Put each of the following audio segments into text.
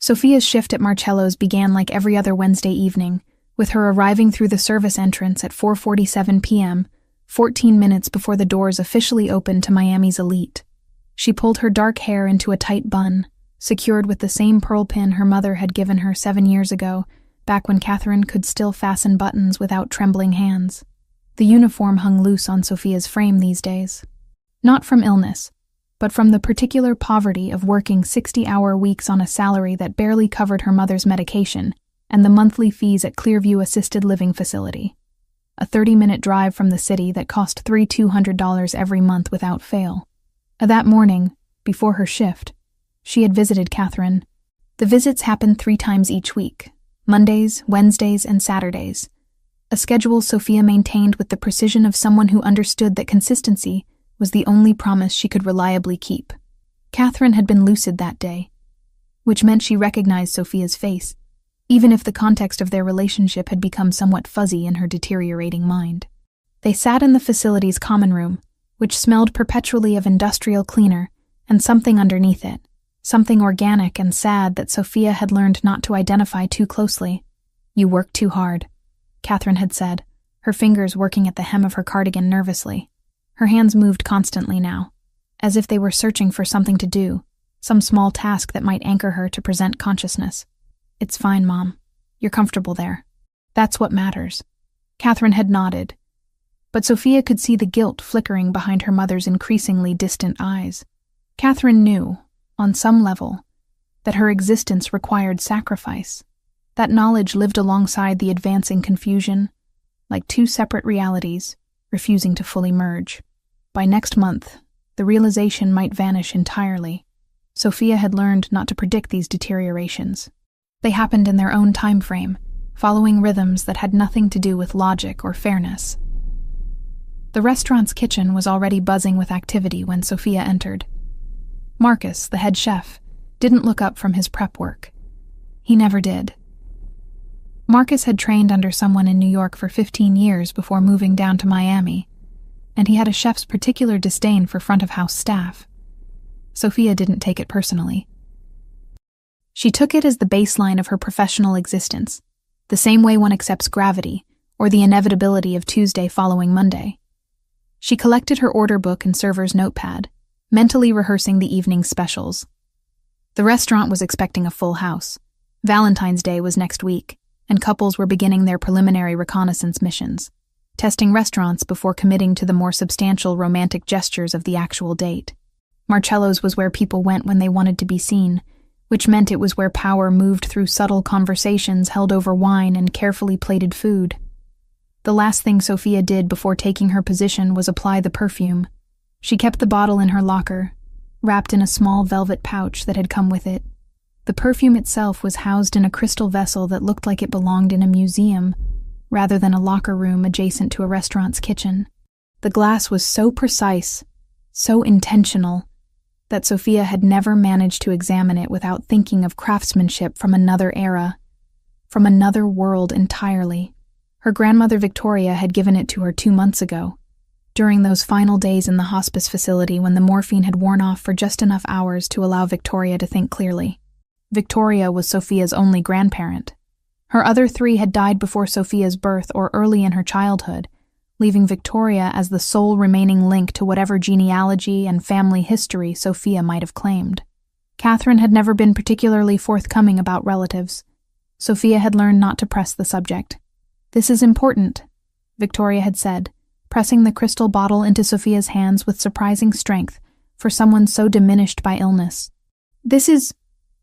Sophia's shift at Marcello's began like every other Wednesday evening, with her arriving through the service entrance at 4:47 p.m., 14 minutes before the doors officially opened to Miami's elite. She pulled her dark hair into a tight bun, secured with the same pearl pin her mother had given her 7 years ago, back when Catherine could still fasten buttons without trembling hands. The uniform hung loose on Sophia's frame these days. Not from illness, but from the particular poverty of working 60-hour weeks on a salary that barely covered her mother's medication and the monthly fees at Clearview Assisted Living Facility, a 30-minute drive from the city that cost $200 every month without fail. That morning, before her shift, she had visited Catherine. The visits happened 3 times each week, Mondays, Wednesdays, and Saturdays, a schedule Sophia maintained with the precision of someone who understood that consistency was the only promise she could reliably keep. Catherine had been lucid that day, which meant she recognized Sophia's face, even if the context of their relationship had become somewhat fuzzy in her deteriorating mind. They sat in the facility's common room, which smelled perpetually of industrial cleaner and something underneath it, something organic and sad that Sophia had learned not to identify too closely. "You work too hard," Catherine had said, her fingers working at the hem of her cardigan nervously. Her hands moved constantly now, as if they were searching for something to do, some small task that might anchor her to present consciousness. "It's fine, Mom. You're comfortable there. That's what matters." Catherine had nodded, but Sophia could see the guilt flickering behind her mother's increasingly distant eyes. Catherine knew, on some level, that her existence required sacrifice. That knowledge lived alongside the advancing confusion, like 2 separate realities, refusing to fully merge. By next month, the realization might vanish entirely. Sophia had learned not to predict these deteriorations. They happened in their own time frame, following rhythms that had nothing to do with logic or fairness. The restaurant's kitchen was already buzzing with activity when Sophia entered. Marcus, the head chef, didn't look up from his prep work. He never did. Marcus had trained under someone in New York for 15 years before moving down to Miami, and he had a chef's particular disdain for front-of-house staff. Sophia didn't take it personally. She took it as the baseline of her professional existence, the same way one accepts gravity or the inevitability of Tuesday following Monday. She collected her order book and server's notepad, mentally rehearsing the evening's specials. The restaurant was expecting a full house. Valentine's Day was next week, and couples were beginning their preliminary reconnaissance missions, testing restaurants before committing to the more substantial romantic gestures of the actual date. Marcello's was where people went when they wanted to be seen, which meant it was where power moved through subtle conversations held over wine and carefully plated food. The last thing Sophia did before taking her position was apply the perfume. She kept the bottle in her locker, wrapped in a small velvet pouch that had come with it. The perfume itself was housed in a crystal vessel that looked like it belonged in a museum, rather than a locker room adjacent to a restaurant's kitchen. The glass was so precise, so intentional, that Sophia had never managed to examine it without thinking of craftsmanship from another era, from another world entirely. Her grandmother Victoria had given it to her 2 months ago, during those final days in the hospice facility when the morphine had worn off for just enough hours to allow Victoria to think clearly. Victoria was Sophia's only grandparent. Her other 3 had died before Sophia's birth or early in her childhood, leaving Victoria as the sole remaining link to whatever genealogy and family history Sophia might have claimed. Catherine had never been particularly forthcoming about relatives. Sophia had learned not to press the subject. "This is important," Victoria had said, pressing the crystal bottle into Sophia's hands with surprising strength for someone so diminished by illness. "This is—"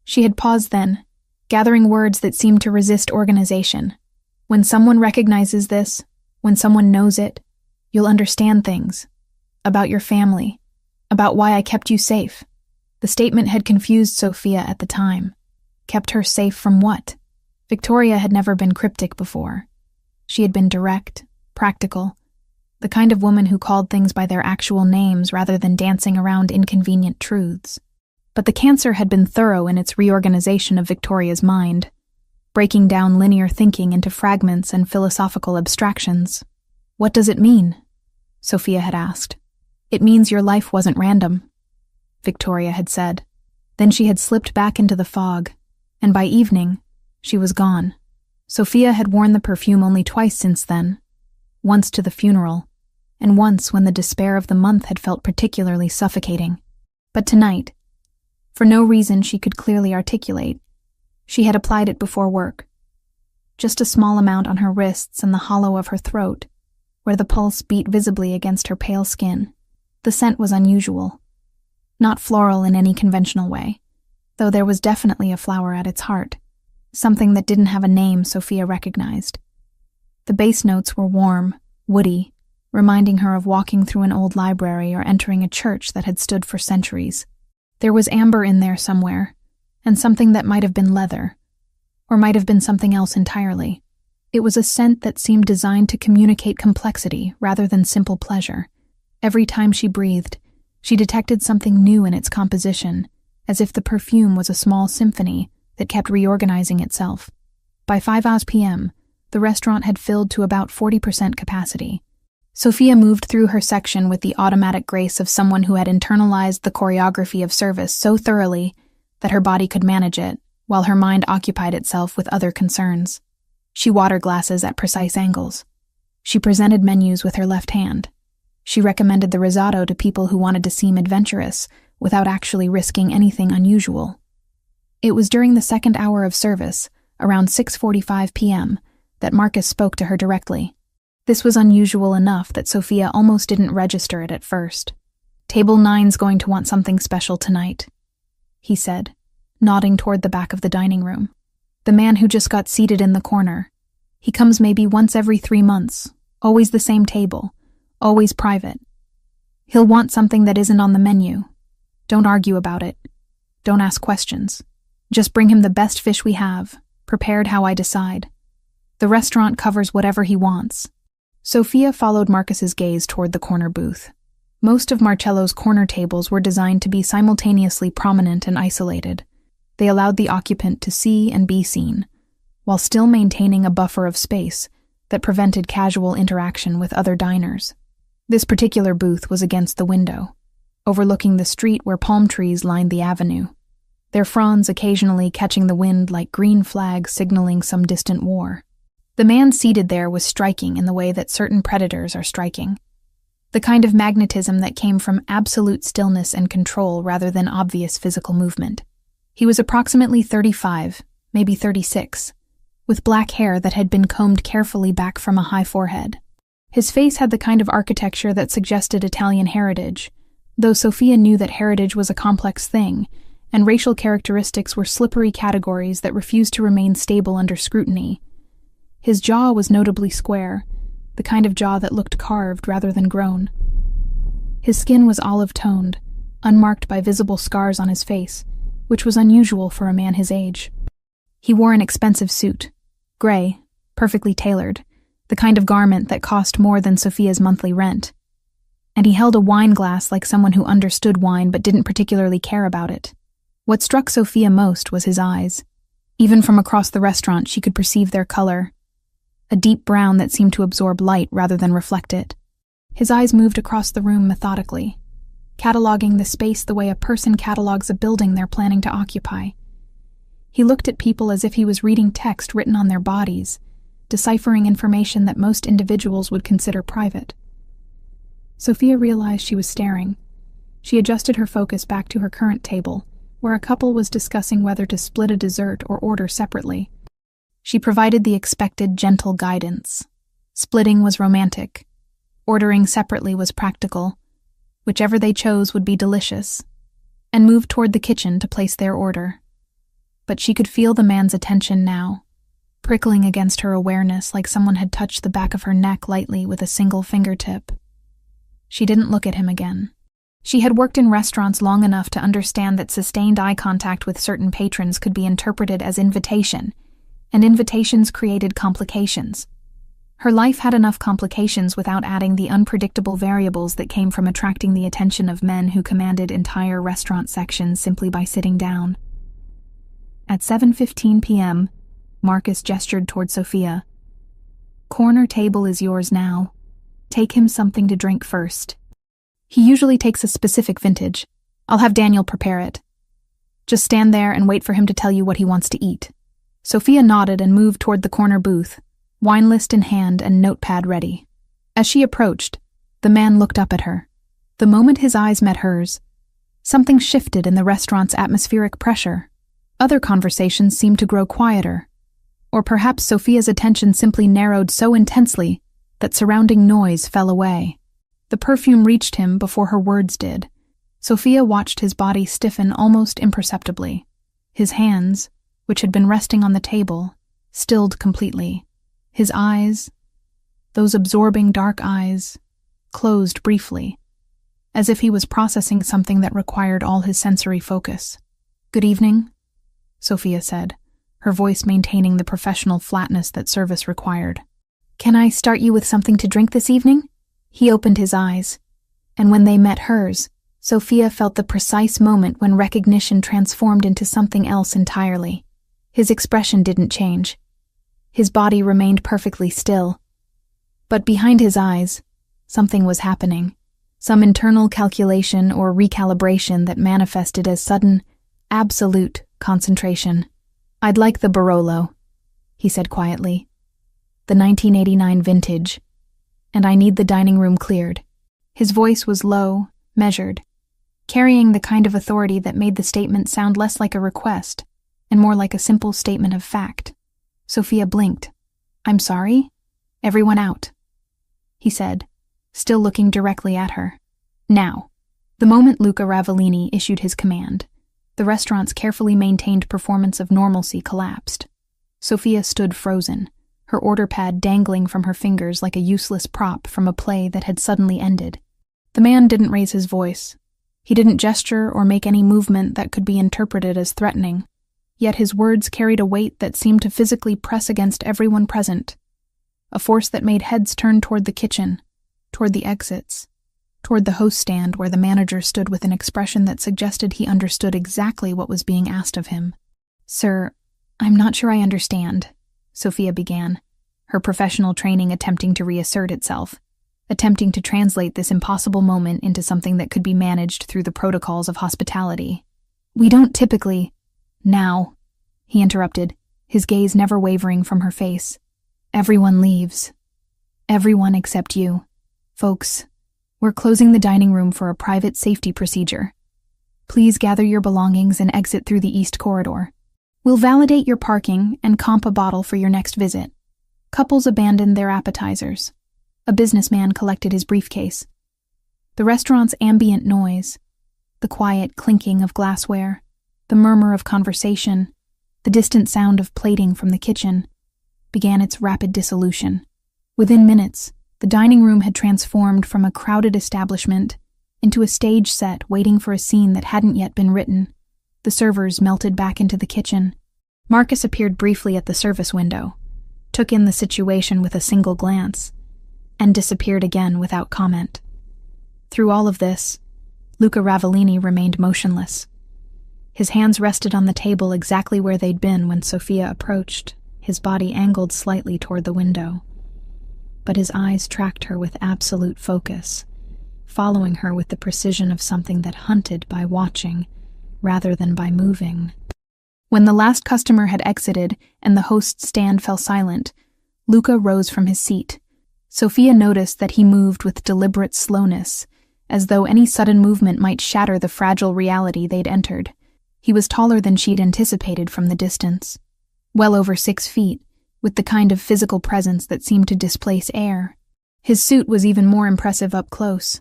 She had paused then, gathering words that seemed to resist organization. "When someone recognizes this, when someone knows it, you'll understand things. About your family. About why I kept you safe." The statement had confused Sophia at the time. Kept her safe from what? Victoria had never been cryptic before. She had been direct, practical, the kind of woman who called things by their actual names rather than dancing around inconvenient truths. But the cancer had been thorough in its reorganization of Victoria's mind, breaking down linear thinking into fragments and philosophical abstractions. "What does it mean?" Sophia had asked. "It means your life wasn't random," Victoria had said. Then she had slipped back into the fog, and by evening, she was gone. Sophia had worn the perfume only twice since then, once to the funeral, and once when the despair of the month had felt particularly suffocating. But tonight, for no reason she could clearly articulate, she had applied it before work. Just a small amount on her wrists and the hollow of her throat, where the pulse beat visibly against her pale skin. The scent was unusual. Not floral in any conventional way, though there was definitely a flower at its heart, something that didn't have a name Sophia recognized. The base notes were warm, woody, reminding her of walking through an old library or entering a church that had stood for centuries. There was amber in there somewhere, and something that might have been leather, or might have been something else entirely. It was a scent that seemed designed to communicate complexity rather than simple pleasure. Every time she breathed, she detected something new in its composition, as if the perfume was a small symphony that kept reorganizing itself. By 5 p.m., the restaurant had filled to about 40% capacity. Sophia moved through her section with the automatic grace of someone who had internalized the choreography of service so thoroughly that her body could manage it, while her mind occupied itself with other concerns. She water glasses at precise angles. She presented menus with her left hand. She recommended the risotto to people who wanted to seem adventurous without actually risking anything unusual. It was during the second hour of service, around 6:45 p.m., that Marcus spoke to her directly. This was unusual enough that Sophia almost didn't register it at first. "Table 9's going to want something special tonight," he said, nodding toward the back of the dining room. "The man who just got seated in the corner. He comes maybe once every 3 months, always the same table, always private. He'll want something that isn't on the menu. Don't argue about it. Don't ask questions. Just bring him the best fish we have, prepared how I decide. The restaurant covers whatever he wants." Sophia followed Marcus's gaze toward the corner booth. Most of Marcello's corner tables were designed to be simultaneously prominent and isolated. They allowed the occupant to see and be seen, while still maintaining a buffer of space that prevented casual interaction with other diners. This particular booth was against the window, overlooking the street where palm trees lined the avenue, their fronds occasionally catching the wind like green flags signaling some distant war. The man seated there was striking in the way that certain predators are striking, the kind of magnetism that came from absolute stillness and control rather than obvious physical movement. He was approximately 35, maybe 36, with black hair that had been combed carefully back from a high forehead. His face had the kind of architecture that suggested Italian heritage, though Sophia knew that heritage was a complex thing, and racial characteristics were slippery categories that refused to remain stable under scrutiny. His jaw was notably square, the kind of jaw that looked carved rather than grown. His skin was olive-toned, unmarked by visible scars on his face, which was unusual for a man his age. He wore an expensive suit, gray, perfectly tailored, the kind of garment that cost more than Sophia's monthly rent. And he held a wine glass like someone who understood wine but didn't particularly care about it. What struck Sophia most was his eyes. Even from across the restaurant, she could perceive their color, a deep brown that seemed to absorb light rather than reflect it. His eyes moved across the room methodically, cataloging the space the way a person catalogs a building they're planning to occupy. He looked at people as if he was reading text written on their bodies, deciphering information that most individuals would consider private. Sophia realized she was staring. She adjusted her focus back to her current table, where a couple was discussing whether to split a dessert or order separately. She provided the expected gentle guidance. Splitting was romantic. Ordering separately was practical. Whichever they chose would be delicious, and moved toward the kitchen to place their order. But she could feel the man's attention now, prickling against her awareness like someone had touched the back of her neck lightly with a single fingertip. She didn't look at him again. She had worked in restaurants long enough to understand that sustained eye contact with certain patrons could be interpreted as invitation, and invitations created complications. Her life had enough complications without adding the unpredictable variables that came from attracting the attention of men who commanded entire restaurant sections simply by sitting down. At 7:15 p.m., Marcus gestured toward Sophia. "Corner table is yours now. Take him something to drink first. He usually takes a specific vintage. I'll have Daniel prepare it." Just stand there and wait for him to tell you what he wants to eat." Sophia nodded and moved toward the corner booth, wine list in hand and notepad ready. As she approached, the man looked up at her. The moment his eyes met hers, something shifted in the restaurant's atmospheric pressure. Other conversations seemed to grow quieter. Or perhaps Sophia's attention simply narrowed so intensely that surrounding noise fell away. The perfume reached him before her words did. Sophia watched his body stiffen almost imperceptibly. His hands, which had been resting on the table, stilled completely. His eyes, those absorbing dark eyes, closed briefly, as if he was processing something that required all his sensory focus. "Good evening," Sophia said, her voice maintaining the professional flatness that service required. "Can I start you with something to drink this evening?" He opened his eyes, and when they met hers, Sophia felt the precise moment when recognition transformed into something else entirely. His expression didn't change. His body remained perfectly still. But behind his eyes, something was happening. Some internal calculation or recalibration that manifested as sudden, absolute concentration. "I'd like the Barolo," he said quietly. "The 1989 vintage. And I need the dining room cleared." His voice was low, measured, carrying the kind of authority that made the statement sound less like a request and more like a simple statement of fact. Sophia blinked. "I'm sorry? Everyone out," he said, still looking directly at her. "Now." The moment Luca Ravellini issued his command, the restaurant's carefully maintained performance of normalcy collapsed. Sophia stood frozen, her order pad dangling from her fingers like a useless prop from a play that had suddenly ended. The man didn't raise his voice. He didn't gesture or make any movement that could be interpreted as threatening, yet his words carried a weight that seemed to physically press against everyone present, a force that made heads turn toward the kitchen, toward the exits, toward the host stand where the manager stood with an expression that suggested he understood exactly what was being asked of him. "Sir, I'm not sure I understand," Sophia began, her professional training attempting to reassert itself, attempting to translate this impossible moment into something that could be managed through the protocols of hospitality. "We don't typically—" "Now," he interrupted, his gaze never wavering from her face. "Everyone leaves. Everyone except you. Folks, we're closing the dining room for a private safety procedure. Please gather your belongings and exit through the east corridor. We'll validate your parking and comp a bottle for your next visit." Couples abandoned their appetizers. A businessman collected his briefcase. The restaurant's ambient noise, the quiet clinking of glassware, the murmur of conversation, the distant sound of plating from the kitchen, began its rapid dissolution. Within minutes, the dining room had transformed from a crowded establishment into a stage set waiting for a scene that hadn't yet been written. The servers melted back into the kitchen. Marcus appeared briefly at the service window, took in the situation with a single glance, and disappeared again without comment. Through all of this, Luca Ravellini remained motionless. His hands rested on the table exactly where they'd been when Sophia approached, his body angled slightly toward the window. But his eyes tracked her with absolute focus, following her with the precision of something that hunted by watching, rather than by moving. When the last customer had exited and the host's stand fell silent, Luca rose from his seat. Sophia noticed that he moved with deliberate slowness, as though any sudden movement might shatter the fragile reality they'd entered. He was taller than she'd anticipated from the distance, well over 6 feet, with the kind of physical presence that seemed to displace air. His suit was even more impressive up close,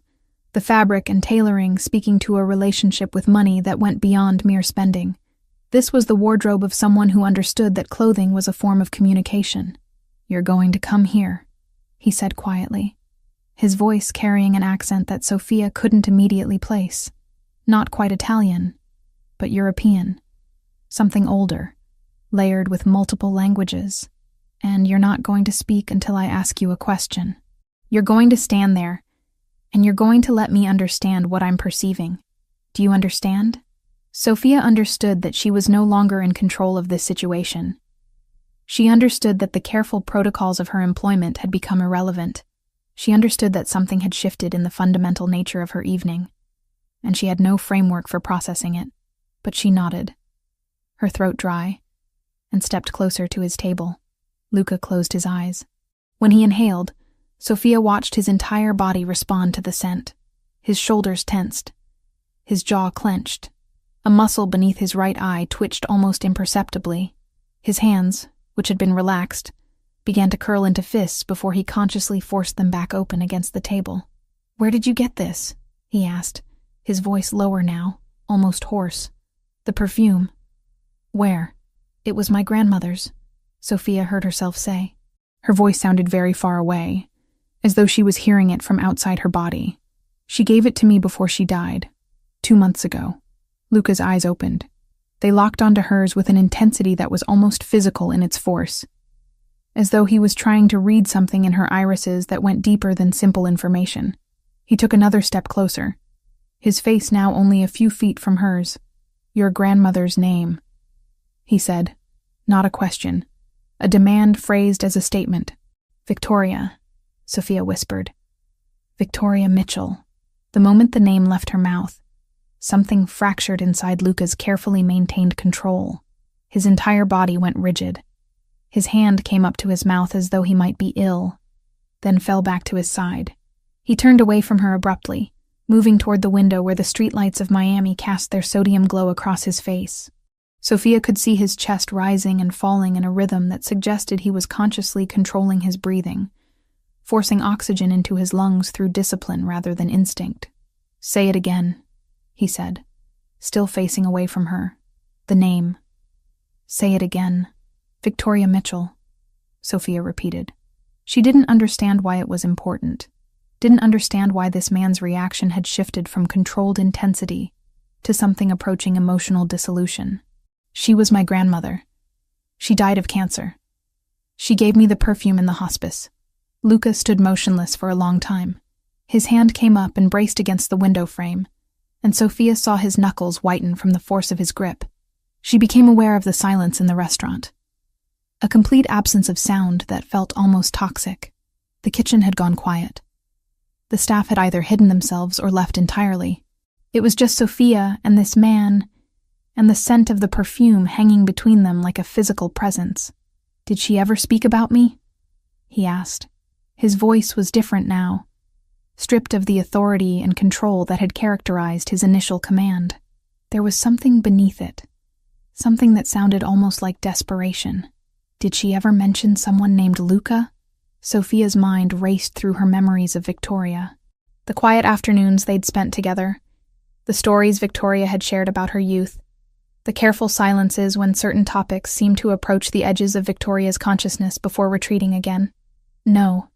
the fabric and tailoring speaking to a relationship with money that went beyond mere spending. This was the wardrobe of someone who understood that clothing was a form of communication. "You're going to come here," he said quietly, his voice carrying an accent that Sophia couldn't immediately place. Not quite Italian, but European. Something older, layered with multiple languages. "And you're not going to speak until I ask you a question. You're going to stand there, and you're going to let me understand what I'm perceiving. Do you understand?" Sophia understood that she was no longer in control of this situation. She understood that the careful protocols of her employment had become irrelevant. She understood that something had shifted in the fundamental nature of her evening, and she had no framework for processing it. but she nodded, her throat dry, and stepped closer to his table. Luca closed his eyes. When he inhaled, Sophia watched his entire body respond to the scent. His shoulders tensed, his jaw clenched. A muscle beneath his right eye twitched almost imperceptibly. His hands, which had been relaxed, began to curl into fists before he consciously forced them back open against the table. "Where did you get this?" he asked, his voice lower now, almost hoarse. "The perfume." "Where?" "It was my grandmother's," Sophia heard herself say. Her voice sounded very far away, as though she was hearing it from outside her body. "She gave it to me before she died, 2 months ago." Luca's eyes opened. They locked onto hers with an intensity that was almost physical in its force, as though he was trying to read something in her irises that went deeper than simple information. He took another step closer, his face now only a few feet from hers. "Your grandmother's name," he said, not a question, a demand phrased as a statement. "Victoria," Sophia whispered. "Victoria Mitchell." The moment the name left her mouth, something fractured inside Luca's carefully maintained control. His entire body went rigid. His hand came up to his mouth as though he might be ill, then fell back to his side. He turned away from her abruptly, moving toward the window where the streetlights of Miami cast their sodium glow across his face. Sophia could see his chest rising and falling in a rhythm that suggested he was consciously controlling his breathing, forcing oxygen into his lungs through discipline rather than instinct. "Say it again," he said, still facing away from her. "The name." "Say it again." "Victoria Mitchell," Sophia repeated. She didn't understand why it was important, didn't understand why this man's reaction had shifted from controlled intensity to something approaching emotional dissolution. "She was my grandmother. She died of cancer. She gave me the perfume in the hospice." Luca stood motionless for a long time. His hand came up and braced against the window frame, and Sophia saw his knuckles whiten from the force of his grip. She became aware of the silence in the restaurant. A complete absence of sound that felt almost toxic. The kitchen had gone quiet. The staff had either hidden themselves or left entirely. It was just Sophia and this man, and the scent of the perfume hanging between them like a physical presence. "Did she ever speak about me?" he asked. His voice was different now, stripped of the authority and control that had characterized his initial command. There was something beneath it, something that sounded almost like desperation. Did she ever mention someone named Luca? Sophia's mind raced through her memories of Victoria. The quiet afternoons they'd spent together, the stories Victoria had shared about her youth, the careful silences when certain topics seemed to approach the edges of Victoria's consciousness before retreating again. "No,"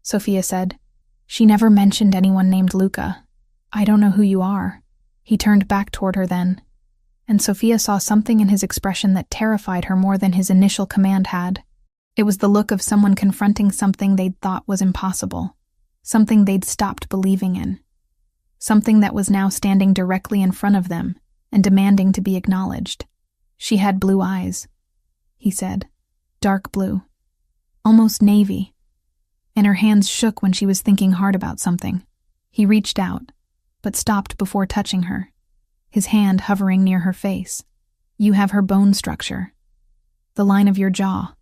Sophia said. "She never mentioned anyone named Luca. I don't know who you are." He turned back toward her then, and Sophia saw something in his expression that terrified her more than his initial command had. It was the look of someone confronting something they'd thought was impossible, something they'd stopped believing in, something that was now standing directly in front of them and demanding to be acknowledged. "She had blue eyes," he said, "dark blue, almost navy, and her hands shook when she was thinking hard about something." He reached out, but stopped before touching her, his hand hovering near her face. "You have her bone structure, the line of your jaw.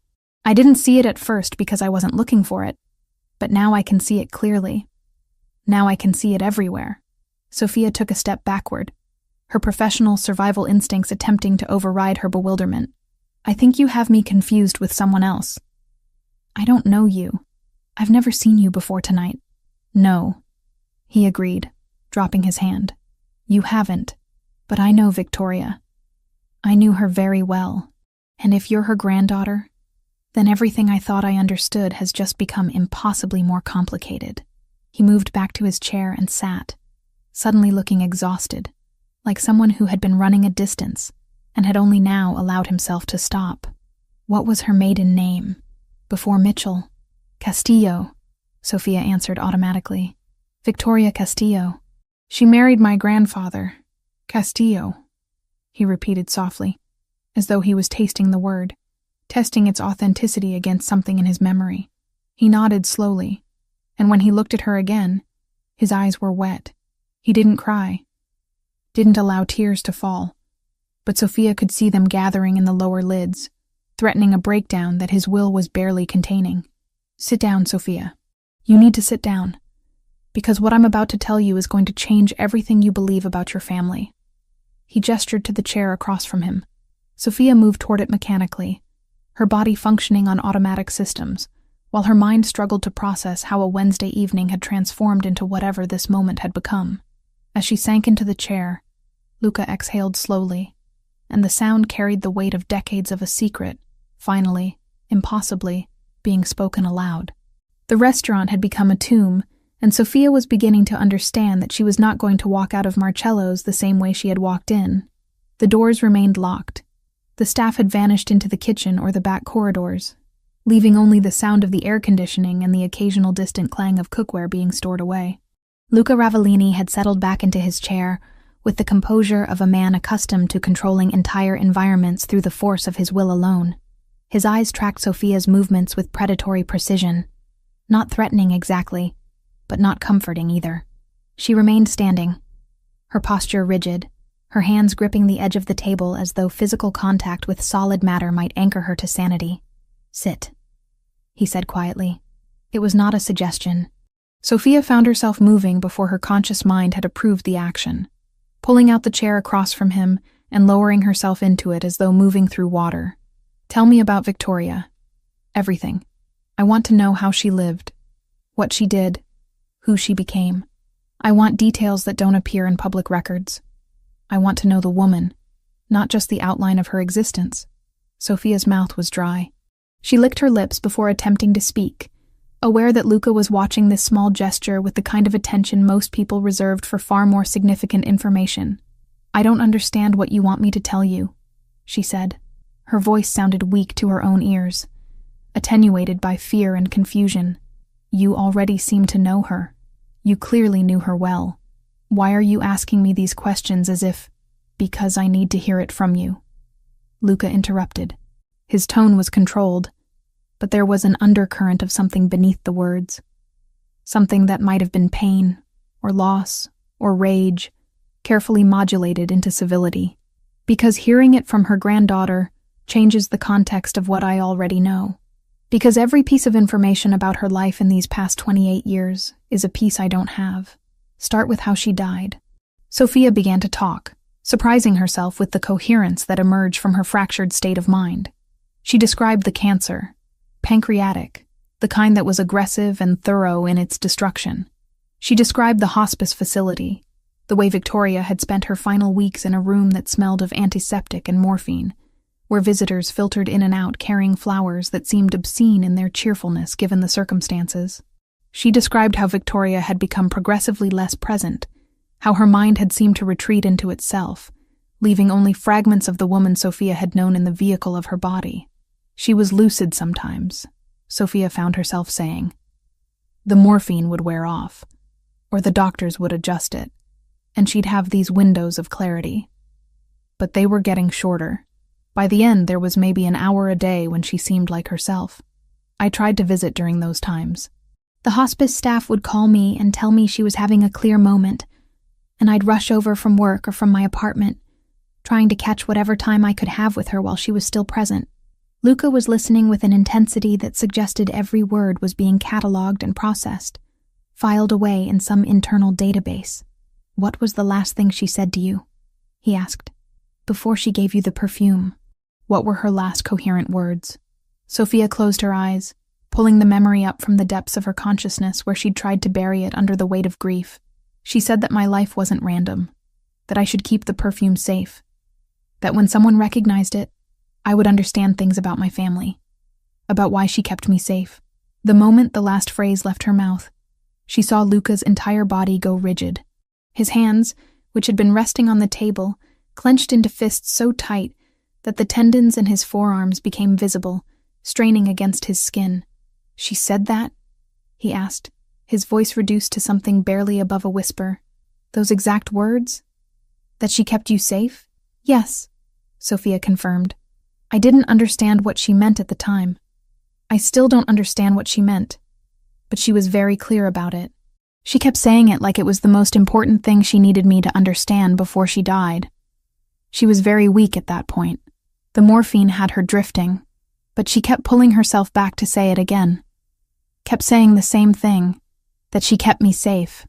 I didn't see it at first because I wasn't looking for it, but now I can see it clearly. Now I can see it everywhere." Sophia took a step backward, her professional survival instincts attempting to override her bewilderment. "I think you have me confused with someone else. I don't know you. I've never seen you before tonight." "No," he agreed, dropping his hand. "You haven't, but I know Victoria. I knew her very well, and if you're her granddaughter, then everything I thought I understood has just become impossibly more complicated." He moved back to his chair and sat, suddenly looking exhausted, like someone who had been running a distance and had only now allowed himself to stop. "What was her maiden name? Before Mitchell?" "Castillo," Sophia answered automatically. "Victoria Castillo. She married my grandfather. Castillo," he repeated softly, as though he was tasting the word, testing its authenticity against something in his memory. He nodded slowly, and when he looked at her again, his eyes were wet. He didn't cry, didn't allow tears to fall, but Sophia could see them gathering in the lower lids, threatening a breakdown that his will was barely containing. "Sit down, Sophia. You need to sit down, because what I'm about to tell you is going to change everything you believe about your family." He gestured to the chair across from him. Sophia moved toward it mechanically, her body functioning on automatic systems, while her mind struggled to process how a Wednesday evening had transformed into whatever this moment had become. As she sank into the chair, Luca exhaled slowly, and the sound carried the weight of decades of a secret, finally, impossibly, being spoken aloud. The restaurant had become a tomb, and Sophia was beginning to understand that she was not going to walk out of Marcello's the same way she had walked in. The doors remained locked. The staff had vanished into the kitchen or the back corridors, leaving only the sound of the air conditioning and the occasional distant clang of cookware being stored away. Luca Ravellini had settled back into his chair with the composure of a man accustomed to controlling entire environments through the force of his will alone. His eyes tracked Sophia's movements with predatory precision, not threatening exactly, but not comforting either. She remained standing, her posture rigid, her hands gripping the edge of the table as though physical contact with solid matter might anchor her to sanity. "Sit," he said quietly. It was not a suggestion. Sophia found herself moving before her conscious mind had approved the action, pulling out the chair across from him and lowering herself into it as though moving through water. "Tell me about Victoria. Everything. I want to know how she lived, what she did, who she became. I want details that don't appear in public records. I want to know the woman, not just the outline of her existence." Sophia's mouth was dry. She licked her lips before attempting to speak, aware that Luca was watching this small gesture with the kind of attention most people reserved for far more significant information. "I don't understand what you want me to tell you," she said. Her voice sounded weak to her own ears, attenuated by fear and confusion. "You already seem to know her. You clearly knew her well. Why are you asking me these questions as if, because I need to hear it from you?" Luca interrupted. His tone was controlled, but there was an undercurrent of something beneath the words. Something that might have been pain, or loss, or rage, carefully modulated into civility. "Because hearing it from her granddaughter changes the context of what I already know. Because every piece of information about her life in these past 28 years is a piece I don't have. Start with how she died." Sophia began to talk, surprising herself with the coherence that emerged from her fractured state of mind. She described the cancer, pancreatic, the kind that was aggressive and thorough in its destruction. She described the hospice facility, the way Victoria had spent her final weeks in a room that smelled of antiseptic and morphine, where visitors filtered in and out carrying flowers that seemed obscene in their cheerfulness given the circumstances. She described how Victoria had become progressively less present, how her mind had seemed to retreat into itself, leaving only fragments of the woman Sophia had known in the vehicle of her body. She was lucid sometimes, Sophia found herself saying. The morphine would wear off, or the doctors would adjust it, and she'd have these windows of clarity. But they were getting shorter. By the end, there was maybe an hour a day when she seemed like herself. I tried to visit during those times. The hospice staff would call me and tell me she was having a clear moment, and I'd rush over from work or from my apartment, trying to catch whatever time I could have with her while she was still present. Luca was listening with an intensity that suggested every word was being catalogued and processed, filed away in some internal database. "What was the last thing she said to you?" he asked. "Before she gave you the perfume, what were her last coherent words?" Sophia closed her eyes, pulling the memory up from the depths of her consciousness where she'd tried to bury it under the weight of grief. "She said that my life wasn't random, that I should keep the perfume safe, that when someone recognized it, I would understand things about my family, about why she kept me safe." The moment the last phrase left her mouth, she saw Luca's entire body go rigid. His hands, which had been resting on the table, clenched into fists so tight that the tendons in his forearms became visible, straining against his skin. "She said that?" he asked, his voice reduced to something barely above a whisper. "Those exact words? That she kept you safe?" "Yes," Sophia confirmed. "I didn't understand what she meant at the time. I still don't understand what she meant, but she was very clear about it. She kept saying it like it was the most important thing she needed me to understand before she died. She was very weak at that point. The morphine had her drifting, but she kept pulling herself back to say it again. Kept saying the same thing, that she kept me safe,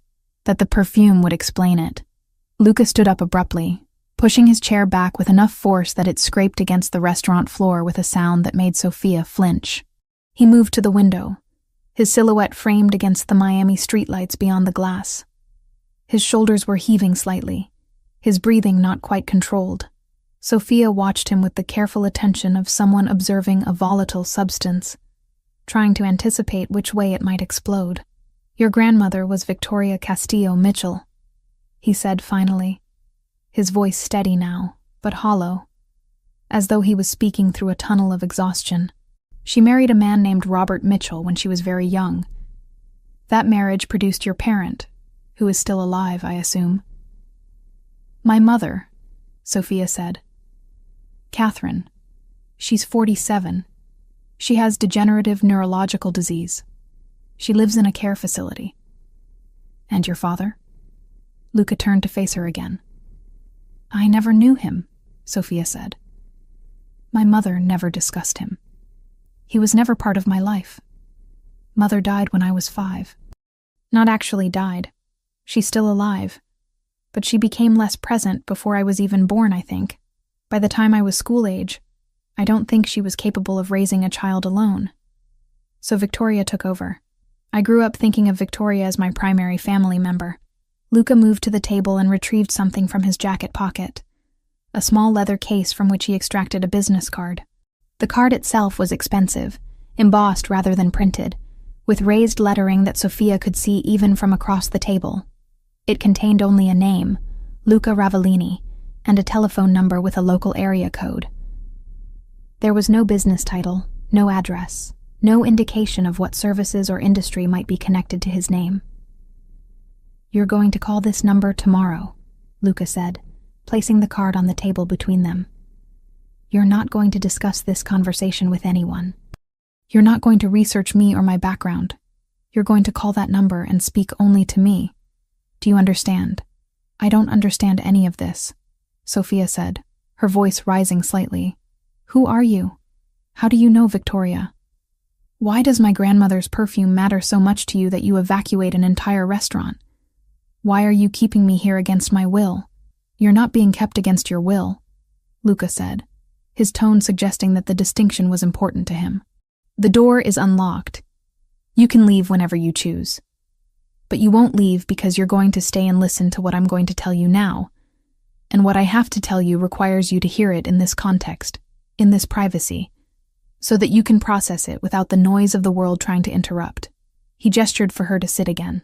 that the perfume would explain it. Luca stood up abruptly, pushing his chair back with enough force that it scraped against the restaurant floor with a sound that made Sophia flinch. He moved to the window, his silhouette framed against the Miami streetlights beyond the glass. His shoulders were heaving slightly, his breathing not quite controlled. Sophia watched him with the careful attention of someone observing a volatile substance, trying to anticipate which way it might explode. "Your grandmother was Victoria Castillo Mitchell," he said finally, his voice steady now, but hollow, as though he was speaking through a tunnel of exhaustion. "She married a man named Robert Mitchell when she was very young. That marriage produced your parent, who is still alive, I assume." "My mother," Sophia said. "Catherine. She's 47. She has degenerative neurological disease. She lives in a care facility." "And your father?" Luca turned to face her again. "I never knew him," Sophia said. "My mother never discussed him. He was never part of my life. Mother died when I was 5. Not actually died. She's still alive. But she became less present before I was even born, I think. By the time I was school age, I don't think she was capable of raising a child alone. So Victoria took over. I grew up thinking of Victoria as my primary family member." Luca moved to the table and retrieved something from his jacket pocket, a small leather case from which he extracted a business card. The card itself was expensive, embossed rather than printed, with raised lettering that Sophia could see even from across the table. It contained only a name, Luca Ravellini, and a telephone number with a local area code. There was no business title, no address, no indication of what services or industry might be connected to his name. "You're going to call this number tomorrow," Luca said, placing the card on the table between them. "You're not going to discuss this conversation with anyone. You're not going to research me or my background. You're going to call that number and speak only to me. Do you understand?" "I don't understand any of this," Sophia said, her voice rising slightly. "Who are you? How do you know Victoria? Why does my grandmother's perfume matter so much to you that you evacuate an entire restaurant? Why are you keeping me here against my will?" "You're not being kept against your will," Luca said, his tone suggesting that the distinction was important to him. "The door is unlocked. You can leave whenever you choose. But you won't leave because you're going to stay and listen to what I'm going to tell you now. And what I have to tell you requires you to hear it in this context, in this privacy, so that you can process it without the noise of the world trying to interrupt." He gestured for her to sit again.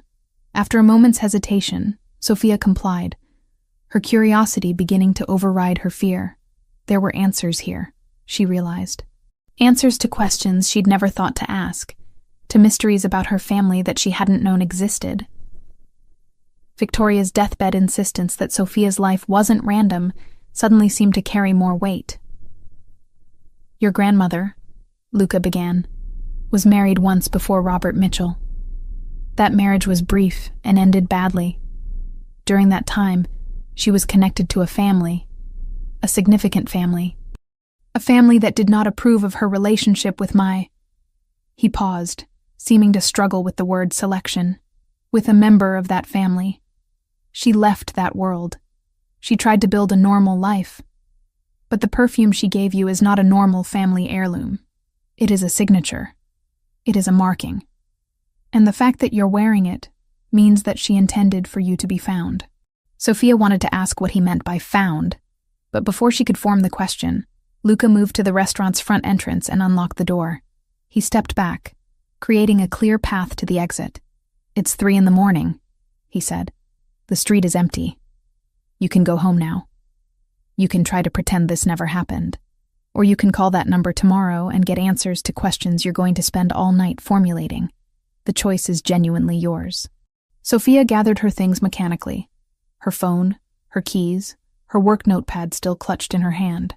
After a moment's hesitation, Sophia complied, her curiosity beginning to override her fear. There were answers here, she realized. Answers to questions she'd never thought to ask, to mysteries about her family that she hadn't known existed. Victoria's deathbed insistence that Sophia's life wasn't random suddenly seemed to carry more weight. "Your grandmother," Luca began, "was married once before Robert Mitchell. That marriage was brief and ended badly. During that time, she was connected to a family, a significant family, a family that did not approve of her relationship with my—" He paused, seeming to struggle with the word selection. "With a member of that family. She left that world. She tried to build a normal life. But the perfume she gave you is not a normal family heirloom. It is a signature. It is a marking. And the fact that you're wearing it means that she intended for you to be found." Sophia wanted to ask what he meant by found, but before she could form the question, Luca moved to the restaurant's front entrance and unlocked the door. He stepped back, creating a clear path to the exit. "It's 3 a.m, he said. "The street is empty. You can go home now. You can try to pretend this never happened, or you can call that number tomorrow and get answers to questions you're going to spend all night formulating. The choice is genuinely yours." Sophia gathered her things mechanically, her phone, her keys, her work notepad still clutched in her hand.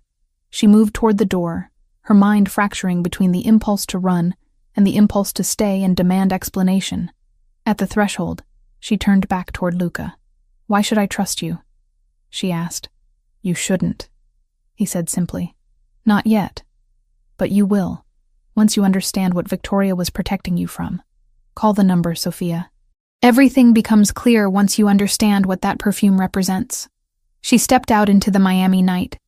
She moved toward the door, her mind fracturing between the impulse to run and the impulse to stay and demand explanation. At the threshold, she turned back toward Luca. "Why should I trust you?" she asked. "You shouldn't," he said simply. Not yet. But you will, once you understand what Victoria was protecting you from. Call the number, Sophia. Everything becomes clear once you understand what that perfume represents. She stepped out into the Miami night,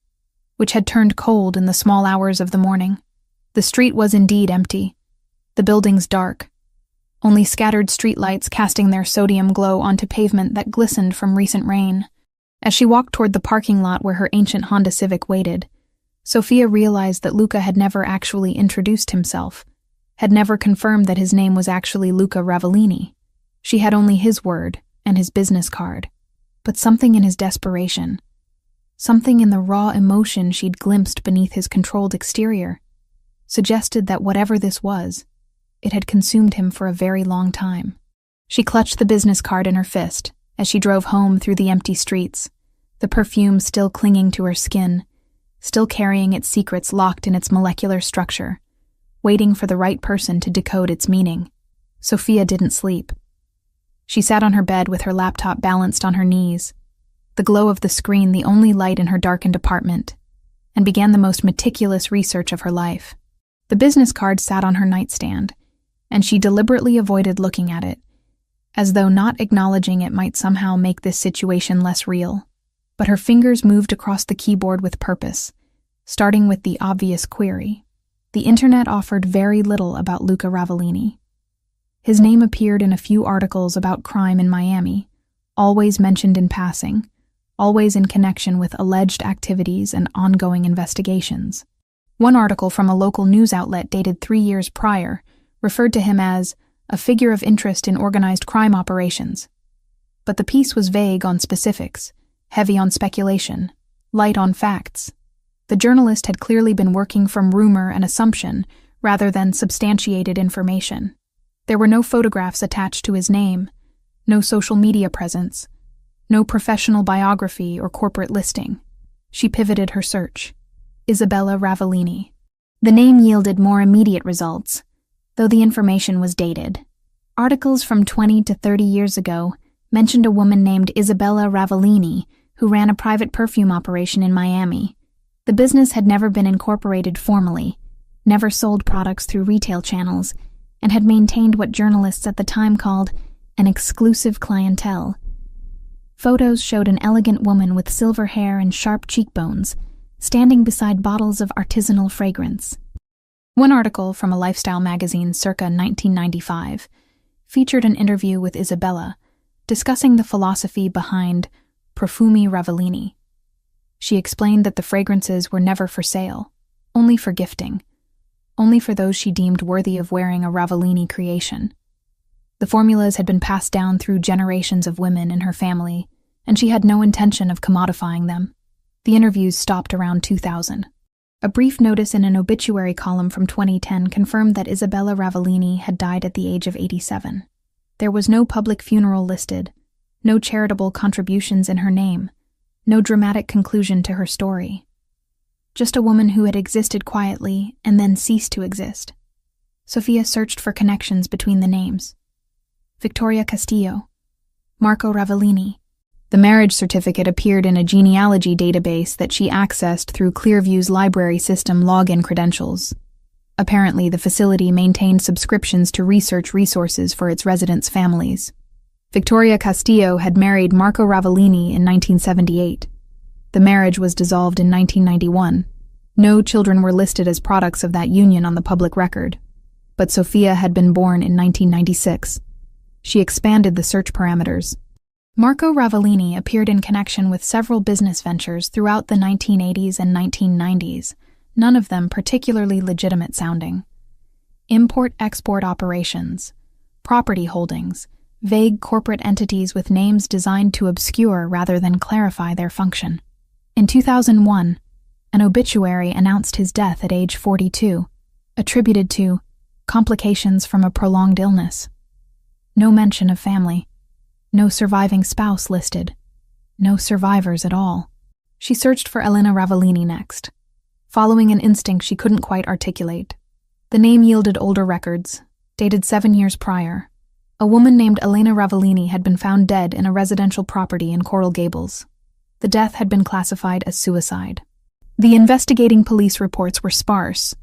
which had turned cold in the small hours of the morning. The street was indeed empty, the buildings dark, only scattered streetlights casting their sodium glow onto pavement that glistened from recent rain. As she walked toward the parking lot where her ancient Honda Civic waited, Sophia realized that Luca had never actually introduced himself, had never confirmed that his name was actually Luca Ravellini. She had only his word and his business card. But something in his desperation, something in the raw emotion she'd glimpsed beneath his controlled exterior, suggested that whatever this was, it had consumed him for a very long time. She clutched the business card in her fist as she drove home through the empty streets, the perfume still clinging to her skin, still carrying its secrets locked in its molecular structure, waiting for the right person to decode its meaning. Sophia didn't sleep. She sat on her bed with her laptop balanced on her knees, the glow of the screen the only light in her darkened apartment, and began the most meticulous research of her life. The business card sat on her nightstand, and she deliberately avoided looking at it, as though not acknowledging it might somehow make this situation less real. But her fingers moved across the keyboard with purpose, starting with the obvious query. The internet offered very little about Luca Ravellini. His name appeared in a few articles about crime in Miami, always mentioned in passing, always in connection with alleged activities and ongoing investigations. One article from a local news outlet dated 3 years prior referred to him as a figure of interest in organized crime operations. But the piece was vague on specifics, heavy on speculation, light on facts. The journalist had clearly been working from rumor and assumption rather than substantiated information. There were no photographs attached to his name, no social media presence, no professional biography or corporate listing. She pivoted her search. Isabella Ravellini. The name yielded more immediate results, though the information was dated. Articles from 20 to 30 years ago mentioned a woman named Isabella Ravellini who ran a private perfume operation in Miami. The business had never been incorporated formally, never sold products through retail channels, and had maintained what journalists at the time called an exclusive clientele. Photos showed an elegant woman with silver hair and sharp cheekbones, standing beside bottles of artisanal fragrance. One article from a lifestyle magazine circa 1995 featured an interview with Isabella, discussing the philosophy behind Perfume Ravellini. She explained that the fragrances were never for sale, only for gifting, only for those she deemed worthy of wearing a Ravellini creation. The formulas had been passed down through generations of women in her family, and she had no intention of commodifying them. The interviews stopped around 2000. A brief notice in an obituary column from 2010 confirmed that Isabella Ravellini had died at the age of 87. There was no public funeral listed, no charitable contributions in her name, no dramatic conclusion to her story. Just a woman who had existed quietly and then ceased to exist. Sophia searched for connections between the names. Victoria Castillo, Marco Ravellini. The marriage certificate appeared in a genealogy database that she accessed through Clearview's library system login credentials. Apparently, the facility maintained subscriptions to research resources for its residents' families. Victoria Castillo had married Marco Ravellini in 1978. The marriage was dissolved in 1991. No children were listed as products of that union on the public record. But Sophia had been born in 1996. She expanded the search parameters. Marco Ravellini appeared in connection with several business ventures throughout the 1980s and 1990s, none of them particularly legitimate sounding. Import-export operations, property holdings, vague corporate entities with names designed to obscure rather than clarify their function. In 2001, an obituary announced his death at age 42, attributed to complications from a prolonged illness. No mention of family. No surviving spouse listed. No survivors at all. She searched for Elena Ravellini next, following an instinct she couldn't quite articulate. The name yielded older records, dated 7 years prior. A woman named Elena Ravellini had been found dead in a residential property in Coral Gables. The death had been classified as suicide. The investigating police reports were sparse,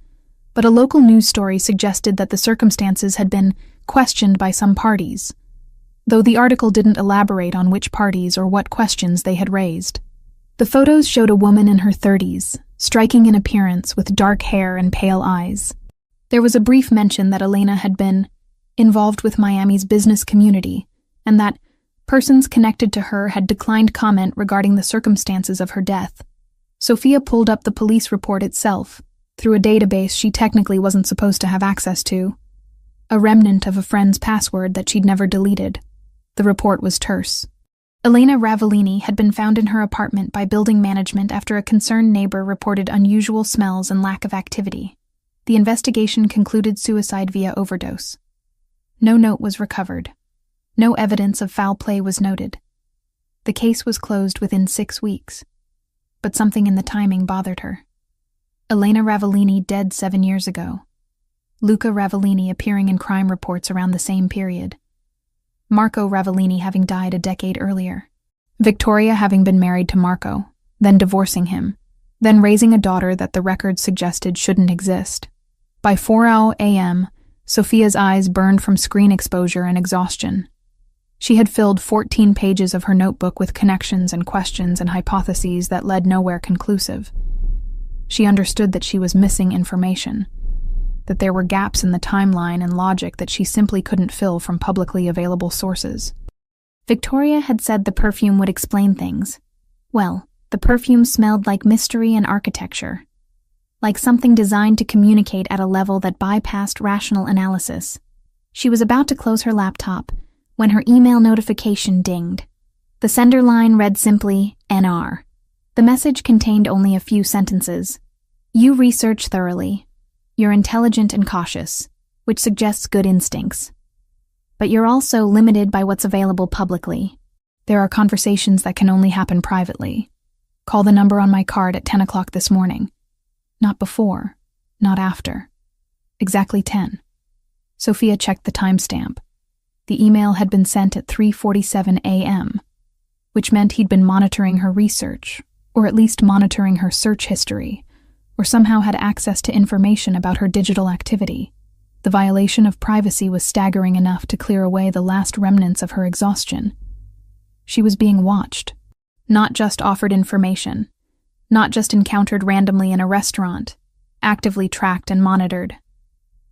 but a local news story suggested that the circumstances had been questioned by some parties, though the article didn't elaborate on which parties or what questions they had raised. The photos showed a woman in her 30s, striking in appearance with dark hair and pale eyes. There was a brief mention that Elena had been involved with Miami's business community, and that persons connected to her had declined comment regarding the circumstances of her death. Sophia pulled up the police report itself, through a database she technically wasn't supposed to have access to, a remnant of a friend's password that she'd never deleted. The report was terse. Elena Ravellini had been found in her apartment by building management after a concerned neighbor reported unusual smells and lack of activity. The investigation concluded suicide via overdose. No note was recovered. No evidence of foul play was noted. The case was closed within 6 weeks, but something in the timing bothered her. Elena Ravellini dead 7 years ago. Luca Ravellini appearing in crime reports around the same period. Marco Ravellini having died a decade earlier. Victoria having been married to Marco, then divorcing him, then raising a daughter that the records suggested shouldn't exist. By 4 a.m., Sophia's eyes burned from screen exposure and exhaustion. She had filled 14 pages of her notebook with connections and questions and hypotheses that led nowhere conclusive. She understood that she was missing information, that there were gaps in the timeline and logic that she simply couldn't fill from publicly available sources. Victoria had said the perfume would explain things. Well, the perfume smelled like mystery and architecture, like something designed to communicate at a level that bypassed rational analysis. She was about to close her laptop when her email notification dinged. The sender line read simply, NR. The message contained only a few sentences. You research thoroughly. You're intelligent and cautious, which suggests good instincts. But you're also limited by what's available publicly. There are conversations that can only happen privately. Call the number on my card at 10 o'clock this morning. Not before, not after. Exactly 10. Sophia checked the timestamp. The email had been sent at 3:47 a.m., which meant he'd been monitoring her research, or at least monitoring her search history, or somehow had access to information about her digital activity. The violation of privacy was staggering enough to clear away the last remnants of her exhaustion. She was being watched, not just offered information, not just encountered randomly in a restaurant, actively tracked and monitored.